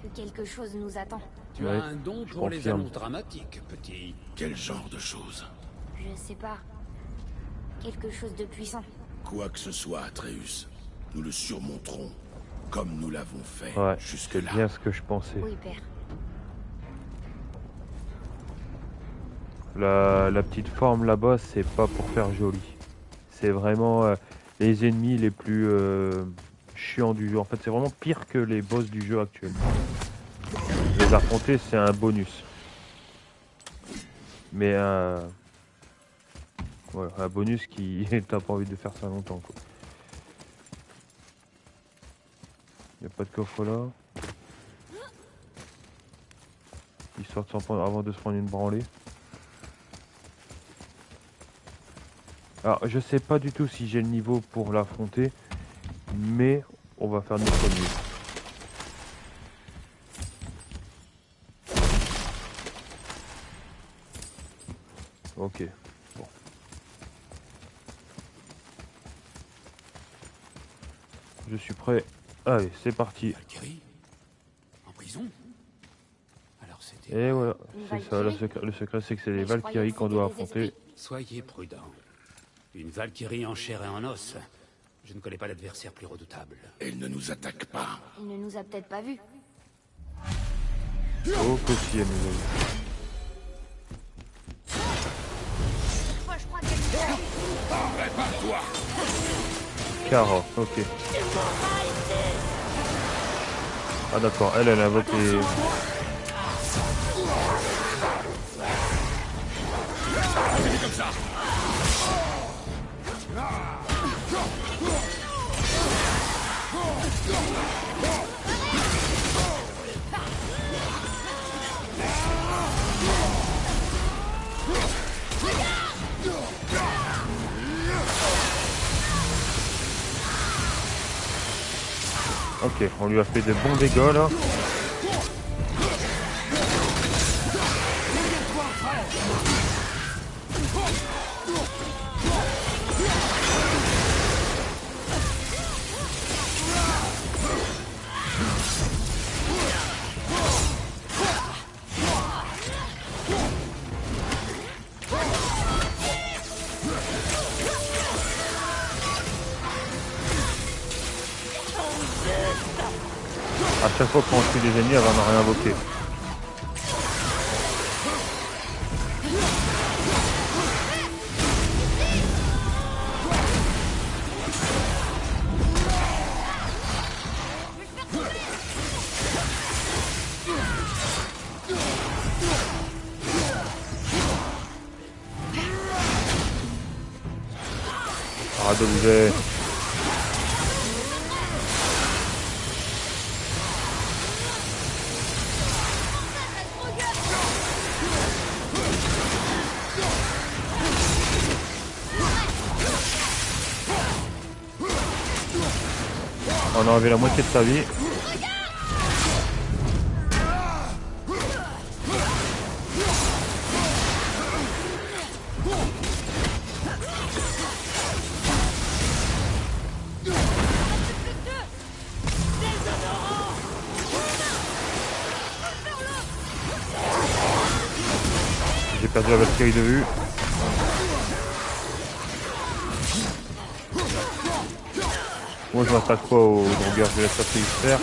que quelque chose nous attend. Tu Ouais, as un don je pour les confirme. annonces dramatiques, petit. Quel genre de choses? Je sais pas. Quelque chose de puissant. Quoi que ce soit, Atreus, nous le surmonterons, comme nous l'avons fait Ouais, c'est jusque-là. bien ce que je pensais. Oui, père. La petite forme là-bas, c'est pas pour faire joli. C'est vraiment les ennemis les plus chiants du jeu. En fait, c'est vraiment pire que les boss du jeu actuel. Les affronter, c'est un bonus. Mais voilà, un bonus qui t'as pas envie de faire ça longtemps, quoi. Y a pas de coffre là. Histoire de s'en prendre avant de se prendre une branlée. Alors, je sais pas du tout si j'ai le niveau pour l'affronter, mais on va faire de notre mieux. Ok, bon. Je suis prêt. Allez, c'est parti. Valkyrie? En prison? Alors c'était... Et voilà, Une c'est ça, Valkyrie le secret c'est que c'est les Mais je croyais Valkyries que qu'on c'était doit des affronter. esprits. Soyez prudent. Une Valkyrie en chair et en os. Je ne connais pas d'adversaire plus redoutable. Elle ne nous attaque pas. Il ne nous a peut-être pas vus. Oh, que si, elle nous a vu. Moi, je crois qu'elle... Prépare-toi. Kara, ok. Ah d'accord, elle invoque les... Comme ça. Ok, on lui a fait de bons dégâts là. À chaque fois qu'on tue des ennemis, elle va en rien invoquer. Arrête de bouger. On a enlevé la moitié de sa vie. J'ai perdu la Valkyrie de vue. Moi je m'attaque pas au drogueur, je vais laisser ça se faire.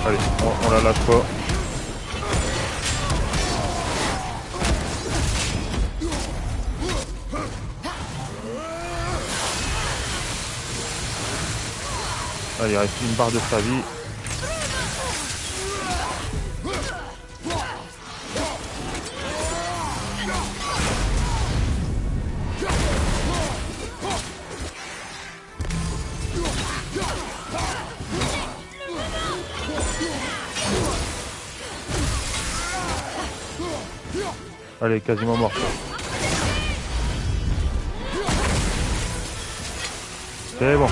Allez, on la lâche pas. Allez, il reste une barre de sa vie. Allez, quasiment mort. C'est bon.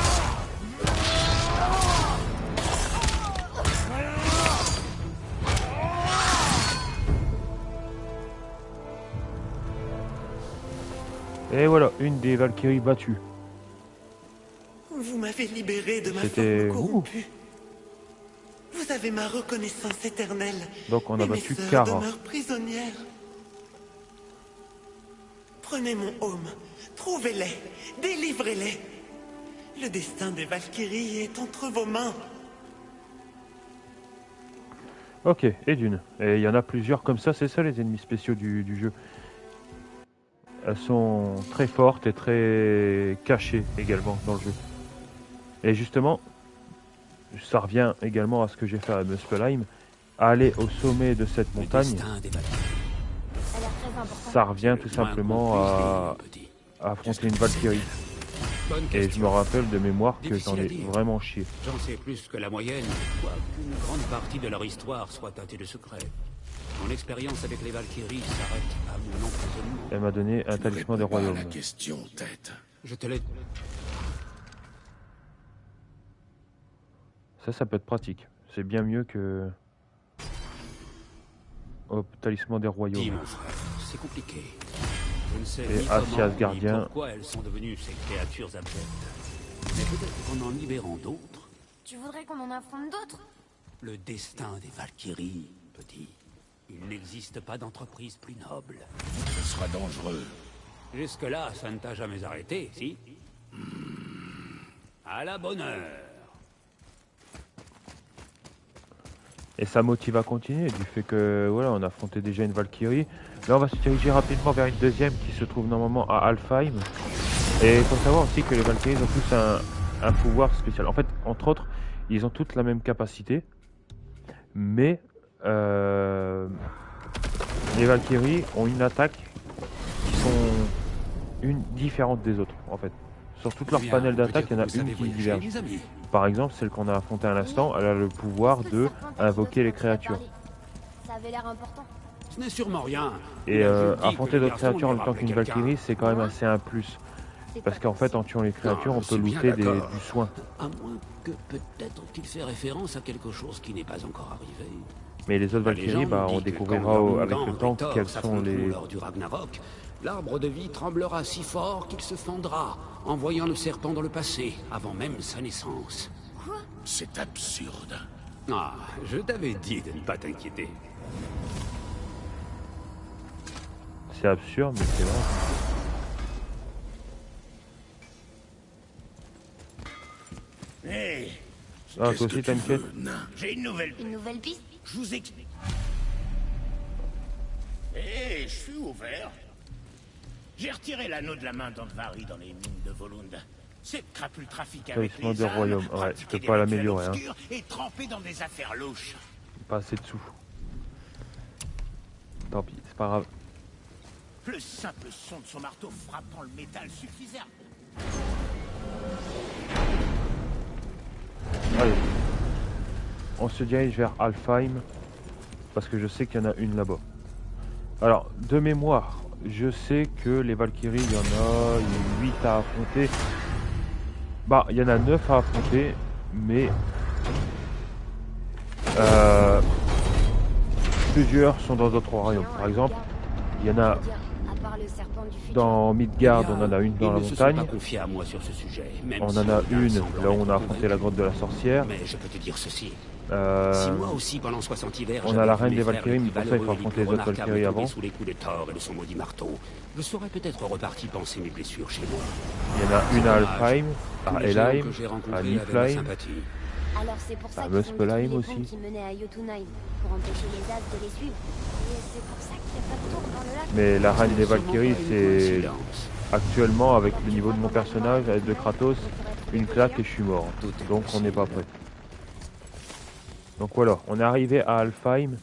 Et voilà, une des Valkyries battues. Vous m'avez libéré de ma C'était- forme corrompue. Vous avez ma reconnaissance éternelle. Donc on a et mes battu sœurs Kara. demeurent prisonnières. Prenez mon home, trouvez-les, délivrez-les. Le destin des Valkyries est entre vos mains. Ok, et d'une. Et il y en a plusieurs comme ça, c'est ça les ennemis spéciaux du jeu. Elles sont très fortes et très cachées également dans le jeu. Et justement, ça revient également à ce que j'ai fait à Muspelheim. Aller au sommet de cette Le montagne, destin des Valkyries. Ça a l'air très important. ça revient tout Moins simplement qu'on puisse à dire, petit. affronter une Valkyrie. Bonne Et je question. me rappelle de mémoire que Difficile j'en à ai dire. vraiment chié. J'en sais plus que la moyenne, quoiqu'une grande partie de leur histoire soit teintée de secrets. Mon expérience avec les Valkyries s'arrête à mon emprisonnement. Elle m'a donné un Tu ne talisman des réponds pas à royaumes. la question, tête. Je te l'ai... Ça peut être pratique. C'est bien mieux que... Hop, talisman des Dis, royaumes. mon frère, c'est compliqué. Je ne sais Et ni Asias comment, ni Gardien. pourquoi elles sont devenues ces créatures abjectes. Mais peut-être qu'en en libérant d'autres, Tu voudrais qu'on en affronte d'autres? le destin des Valkyries, petit. Il n'existe pas d'entreprise plus noble. Ce sera dangereux. Jusque-là, ça ne t'a jamais arrêté, si? À la bonne heure. Et ça motive à continuer du fait que voilà, on a affronté déjà une Valkyrie. Là, on va se diriger rapidement vers une deuxième qui se trouve normalement à Alfheim. Et il faut savoir aussi que les Valkyries ont tous un pouvoir spécial. En fait, entre autres, ils ont toutes la même capacité, mais les Valkyries ont une attaque qui sont différente des autres, en fait. Sur tout leur Bien, panel on peut d'attaque, il y en a dire que vous une savez qui voyager, diverge. mes amis. Par exemple, celle qu'on a affrontée à l'instant, elle a le pouvoir de invoquer les créatures. Ça avait l'air important. Ce n'est sûrement rien. Et Il a juste dit affronter que le d'autres garçon créatures en lui même temps rappelait qu'une quelqu'un. Valkyrie, c'est quand même assez un plus. C'est Parce pas qu'en fait, possible. en tuant les créatures, Non, on je peut suis bien looter d'accord. du soin. À moins que peut-être qu'il fait référence à quelque chose qui n'est pas encore arrivé. Mais les autres La Valkyries, légende bah, dit on que découvrira quand avec le Jormungand temps et Thor quels sont s'affronteront les... lors du Ragnarok, l'arbre de vie tremblera si fort qu'il se fendra, envoyant le serpent dans le passé, avant même sa naissance. C'est absurde. Ah, je t'avais dit de ne pas t'inquiéter. C'est absurde, mais c'est vrai. Hé, Ah, Qu'est-ce toi que aussi, tu t'as une veux, quête? nain? j'ai une nouvelle. Une nouvelle piste? Je vous explique. Hé, je suis ouvert. J'ai retiré l'anneau de la main d'Andvari dans les mines de Volund. Cette crapule trafique avec Talisman les des âmes, royaumes. Ouais, pratiquer je peux des pas rituels l'améliorer, hein. obscurs et tremper dans des affaires louches. Pas assez de sous. Tant pis, c'est pas grave. Le simple son de son marteau frappant le métal suffisait. Allez. On se dirige vers Alfheim. Parce que je sais qu'il y en a une là-bas. Alors, de mémoire, je sais que les Valkyries, il y en a 8 à affronter. Bah, il y en a 9 à affronter. Mais... plusieurs sont dans d'autres royaumes. Par exemple, il y en a Je veux dire, à part le serpent du futur. dans Midgard, on en a une dans la Ils ne se sont montagne. pas confiés à moi sur ce sujet. Même On si en a aucun une semble là où on être a affronté la convaincu. grotte de la sorcière. Mais je peux te dire ceci. Si Euh, moi aussi, pendant 60 hivers, on a j'avais la vu reine mes des frères Valkyries, mais les plus pour ça, il faut valeureux, affronter les les plus autres remarquables Valkyries tomber avant. sous les coups de Thor et de son maudit marteau, je serais peut-être reparti penser mes blessures chez moi. il y en a une à Alfheim, Tous à les géants Helheim, que j'ai à rencontrés avaient ma Niflheim. sympathie. Alors c'est pour ça Bah, qu'ils ont détruit Muspelheim les aussi. ponts qui menaient à Jotunheim, pour empêcher les As de les suivre. Et c'est pour ça qu'il n'y a pas de tour dans le lac. Mais la reine des Sûrement Valkyries, pas une c'est coïncidence. actuellement, avec le niveau de mon personnage, avec de Kratos, une claque et je suis mort. Tout est Donc on n'est pas possible. prêt. Donc voilà, on est arrivé à Alfheim.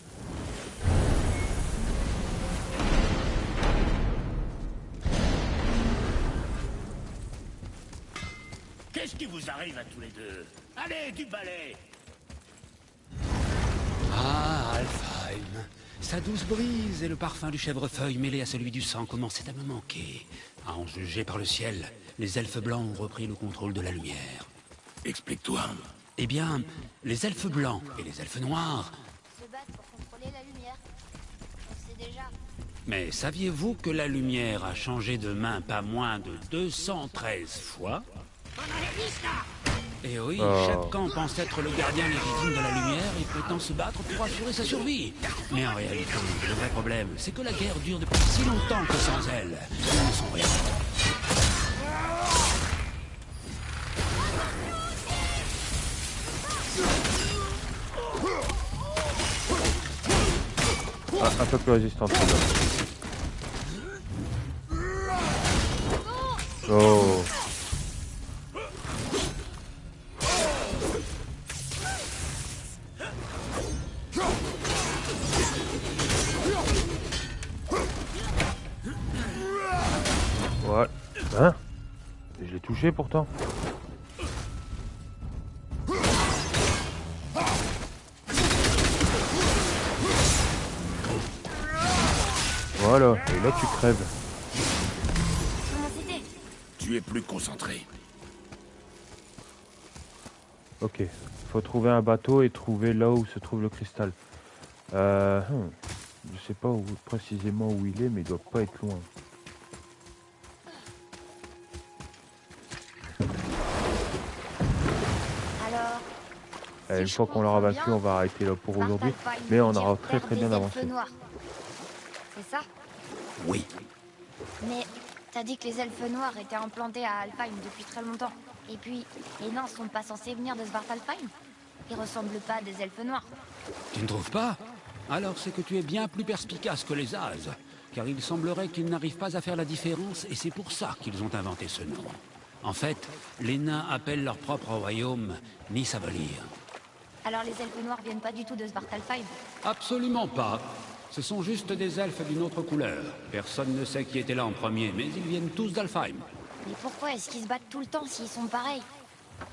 Qu'est-ce qui vous arrive à tous les deux? Allez, du balai! Ah, Alfheim. Sa douce brise et le parfum du chèvrefeuille mêlé à celui du sang commençaient à me manquer. À en juger par le ciel, les elfes blancs ont repris le contrôle de la lumière. Explique-toi. Eh bien, les elfes blancs et les elfes noirs... Se battre pour contrôler la lumière. On sait déjà. Mais saviez-vous que la lumière a changé de main pas moins de 213 fois? Et oui, Oh. chaque camp pense être le gardien légitime de la lumière et prétend se battre pour assurer sa survie. Mais en réalité, le vrai problème, c'est que la guerre dure depuis si longtemps que sans elle, ils ne sont rien. Ah, un peu plus résistant. Oh. Ouais. Hein? Je l'ai touché pourtant. Voilà, et là tu crèves. Comment c'était? Tu es plus concentré. Ok, faut trouver un bateau et trouver là où se trouve le cristal. Je sais pas précisément où il est, mais il doit pas être loin. Alors, Une fois qu'on l'aura vaincu, on va arrêter là pour aujourd'hui. Mais on aura très très bien avancé. C'est ça? Oui. Mais t'as dit que les elfes noirs étaient implantés à Alfheim depuis très longtemps. Et puis, les nains sont pas censés venir de Svartalfheim. Ils ressemblent pas à des elfes noirs. Tu ne trouves pas? Alors c'est que tu es bien plus perspicace que les As. Car il semblerait qu'ils n'arrivent pas à faire la différence et c'est pour ça qu'ils ont inventé ce nom. En fait, les nains appellent leur propre royaume Nisavalir. Alors les elfes noirs viennent pas du tout de Svartalfheim. Absolument pas. Ce sont juste des elfes d'une autre couleur. Personne ne sait qui était là en premier, mais ils viennent tous d'Alfheim. Mais pourquoi est-ce qu'ils se battent tout le temps s'ils sont pareils?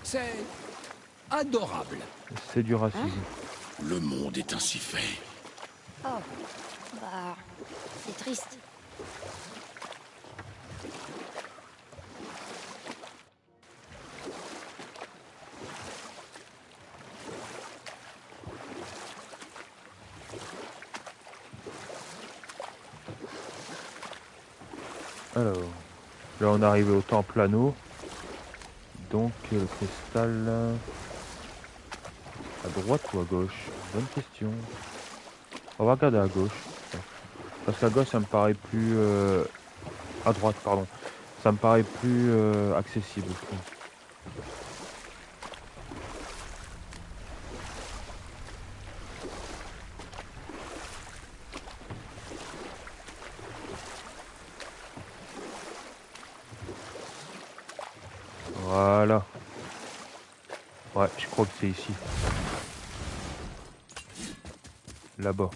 C'est adorable. C'est du racisme. Le monde est ainsi fait. Oh, bah, c'est triste. Alors, là on est arrivé au temple anneau. Donc le cristal à droite ou à gauche? Bonne question. On va regarder à gauche. Parce qu'à gauche ça me paraît plus... à droite, pardon. Ça me paraît plus accessible, je trouve. Voilà. Ouais, je crois que c'est ici. Là-bas.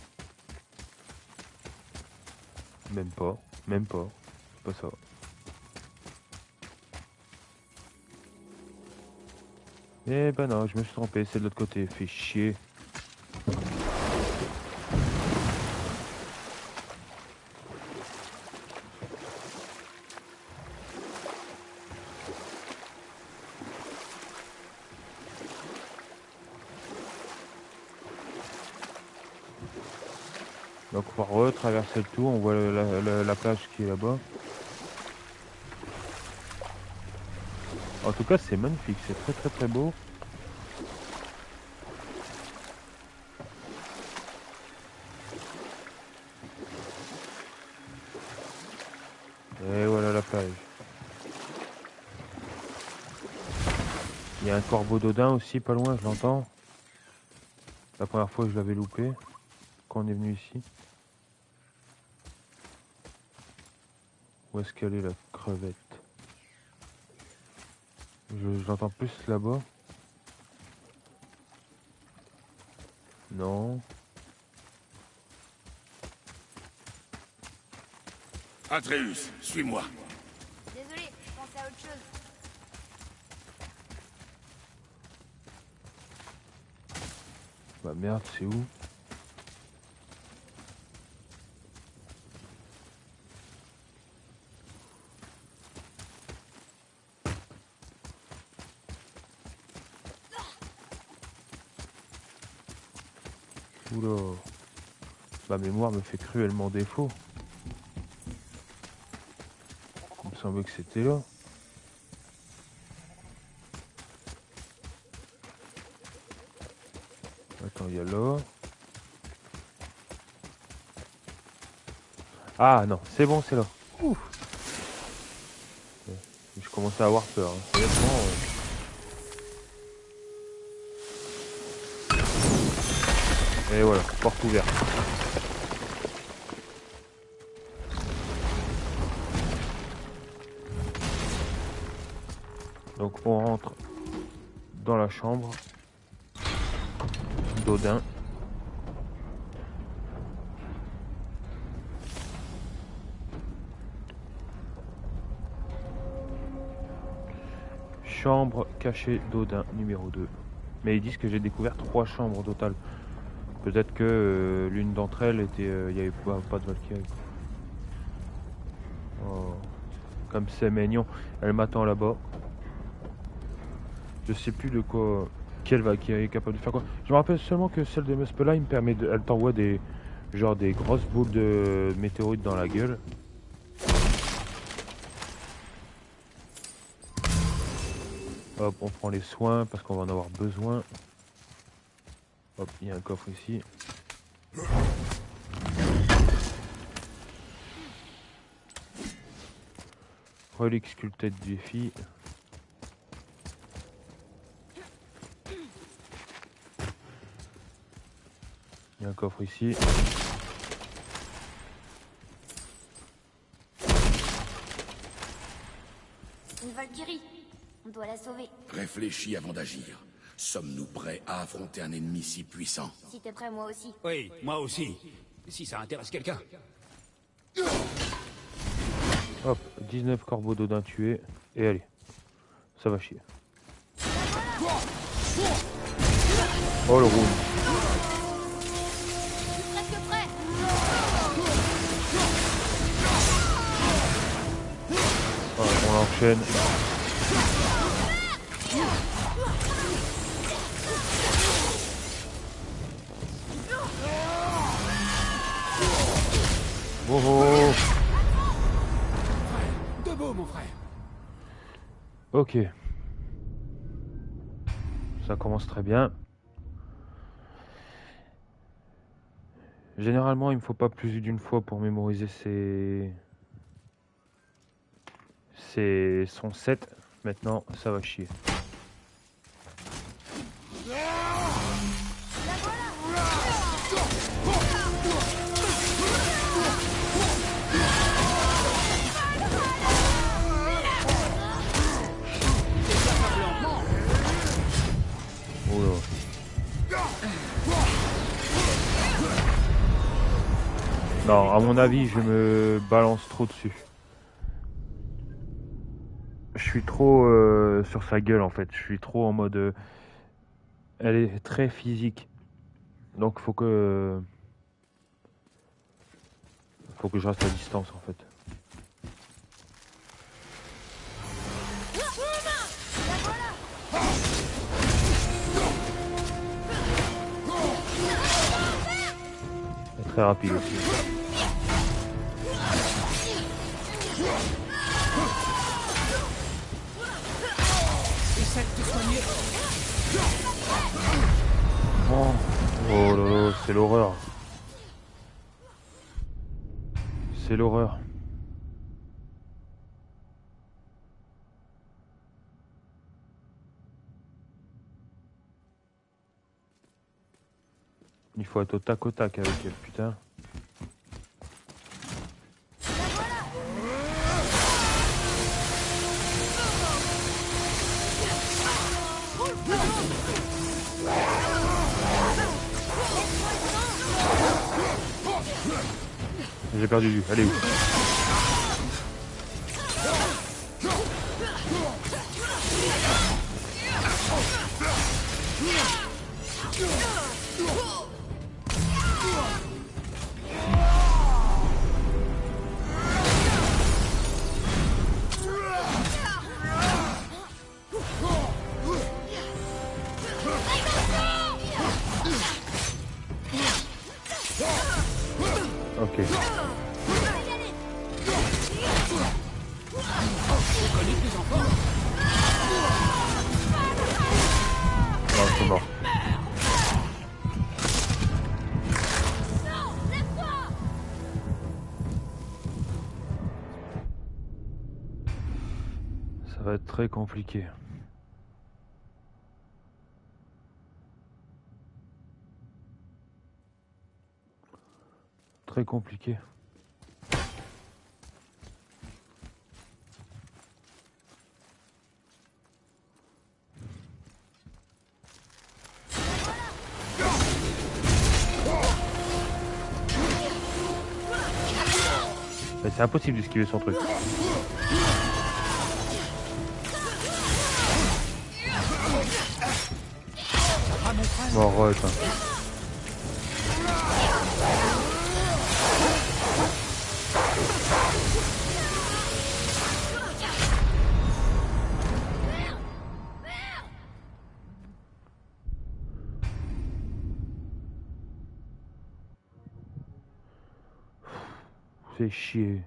Même pas. Même pas. C'est pas ça. Eh ben non, je me suis trompé. C'est de l'autre côté. Fait chier. Donc on va retraverser le tout, on voit la plage qui est là-bas. En tout cas c'est magnifique, c'est très très très beau. Et voilà la plage. Il y a un corbeau d'Odin aussi pas loin, je l'entends. La première fois je l'avais loupé quand on est venu ici. Où est-ce qu'elle est la crevette? Je l'entends plus là-bas. Non. Atreus, suis-moi. Désolé, je pensais à autre chose. Bah merde, c'est où? Oula. Ma mémoire me fait cruellement défaut. Il me semblait que c'était là. Attends, il y a là. Ah non, c'est bon, c'est là. Ouf. Je commençais à avoir peur. Hein. Honnêtement, et voilà, porte ouverte. Donc on rentre dans la chambre d'Odin. Chambre cachée d'Odin numéro 2. Mais ils disent que j'ai découvert 3 chambres au total. Peut-être que l'une d'entre elles était, il n'y avait pas de Valkyrie. Oh. Comme c'est mignon. Elle m'attend là-bas. Je sais plus de quoi, quelle Valkyrie est capable de faire quoi. Je me rappelle seulement que celle de Muspelheim permet elle t'envoie des grosses boules de météorites dans la gueule. Hop, on prend les soins parce qu'on va en avoir besoin. Hop, il y a un coffre ici. Relique sculptée de défi. Il y a un coffre ici. Une Valkyrie. On doit la sauver. Réfléchis avant d'agir. Sommes-nous prêts à affronter un ennemi si puissant? Si t'es prêt, moi aussi. Oui, moi aussi. Si ça intéresse quelqu'un. Hop, 19 corbeaux d'Odin tués. Et allez, ça va chier. Oh le round. Presque prêt. On l'enchaîne. Oh oh. Debout, mon frère. Ok. Ça commence très bien. Généralement, il me faut pas plus d'une fois pour mémoriser son set. Maintenant, ça va chier. Non, à mon avis, je me balance trop dessus. Je suis trop sur sa gueule en fait. Je suis trop en mode. Elle est très physique. Donc faut que je reste à distance en fait. Elle est très rapide aussi. Oh là là, c'est l'horreur. C'est l'horreur. Il faut être au tac avec elle, putain. J'ai perdu vue, allez où? Je connais plus encore. Non, c'est mort. Ça va être très compliqué. Très compliqué. C'est impossible d'esquiver son truc. Bon, re, quoi. C'est chier.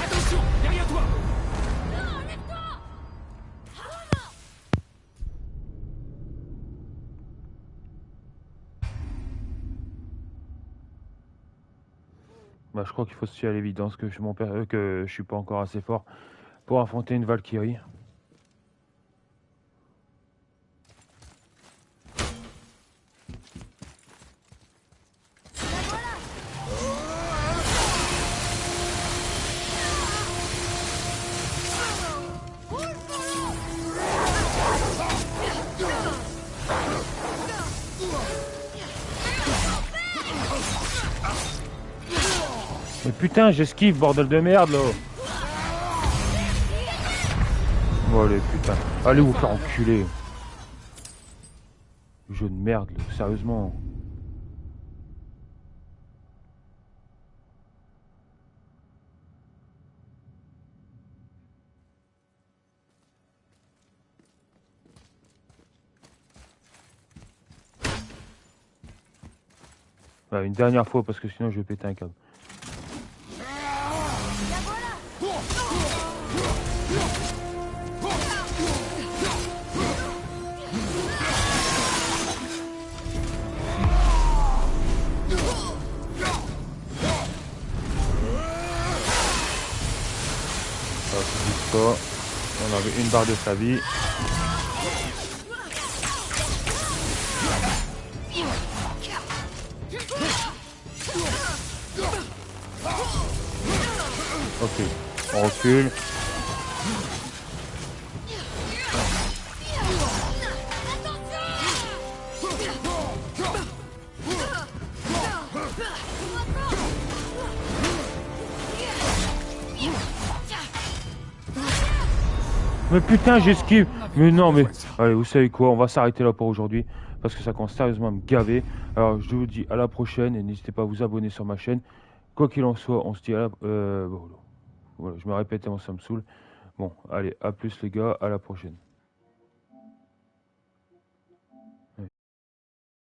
Attention, derrière toi. Bah, je crois qu'il faut se fier à l'évidence que que je suis pas encore assez fort pour affronter une Valkyrie. Mais putain, j'esquive, bordel de merde, là. Oh les putains. Allez vous faire enculer. Jeu de merde, là. Sérieusement. Bah, une dernière fois parce que sinon je vais péter un câble. Pas. On avait une barre de sa vie. Ok, on recule. Mais putain, j'esquive. Mais non, mais allez, vous savez quoi, on va s'arrêter là pour aujourd'hui parce que ça commence sérieusement à me gaver. Alors, je vous dis à la prochaine et n'hésitez pas à vous abonner sur ma chaîne. Quoi qu'il en soit, on se dit à la... voilà, je me répète, ça me saoule. Bon, allez, à plus les gars, à la prochaine.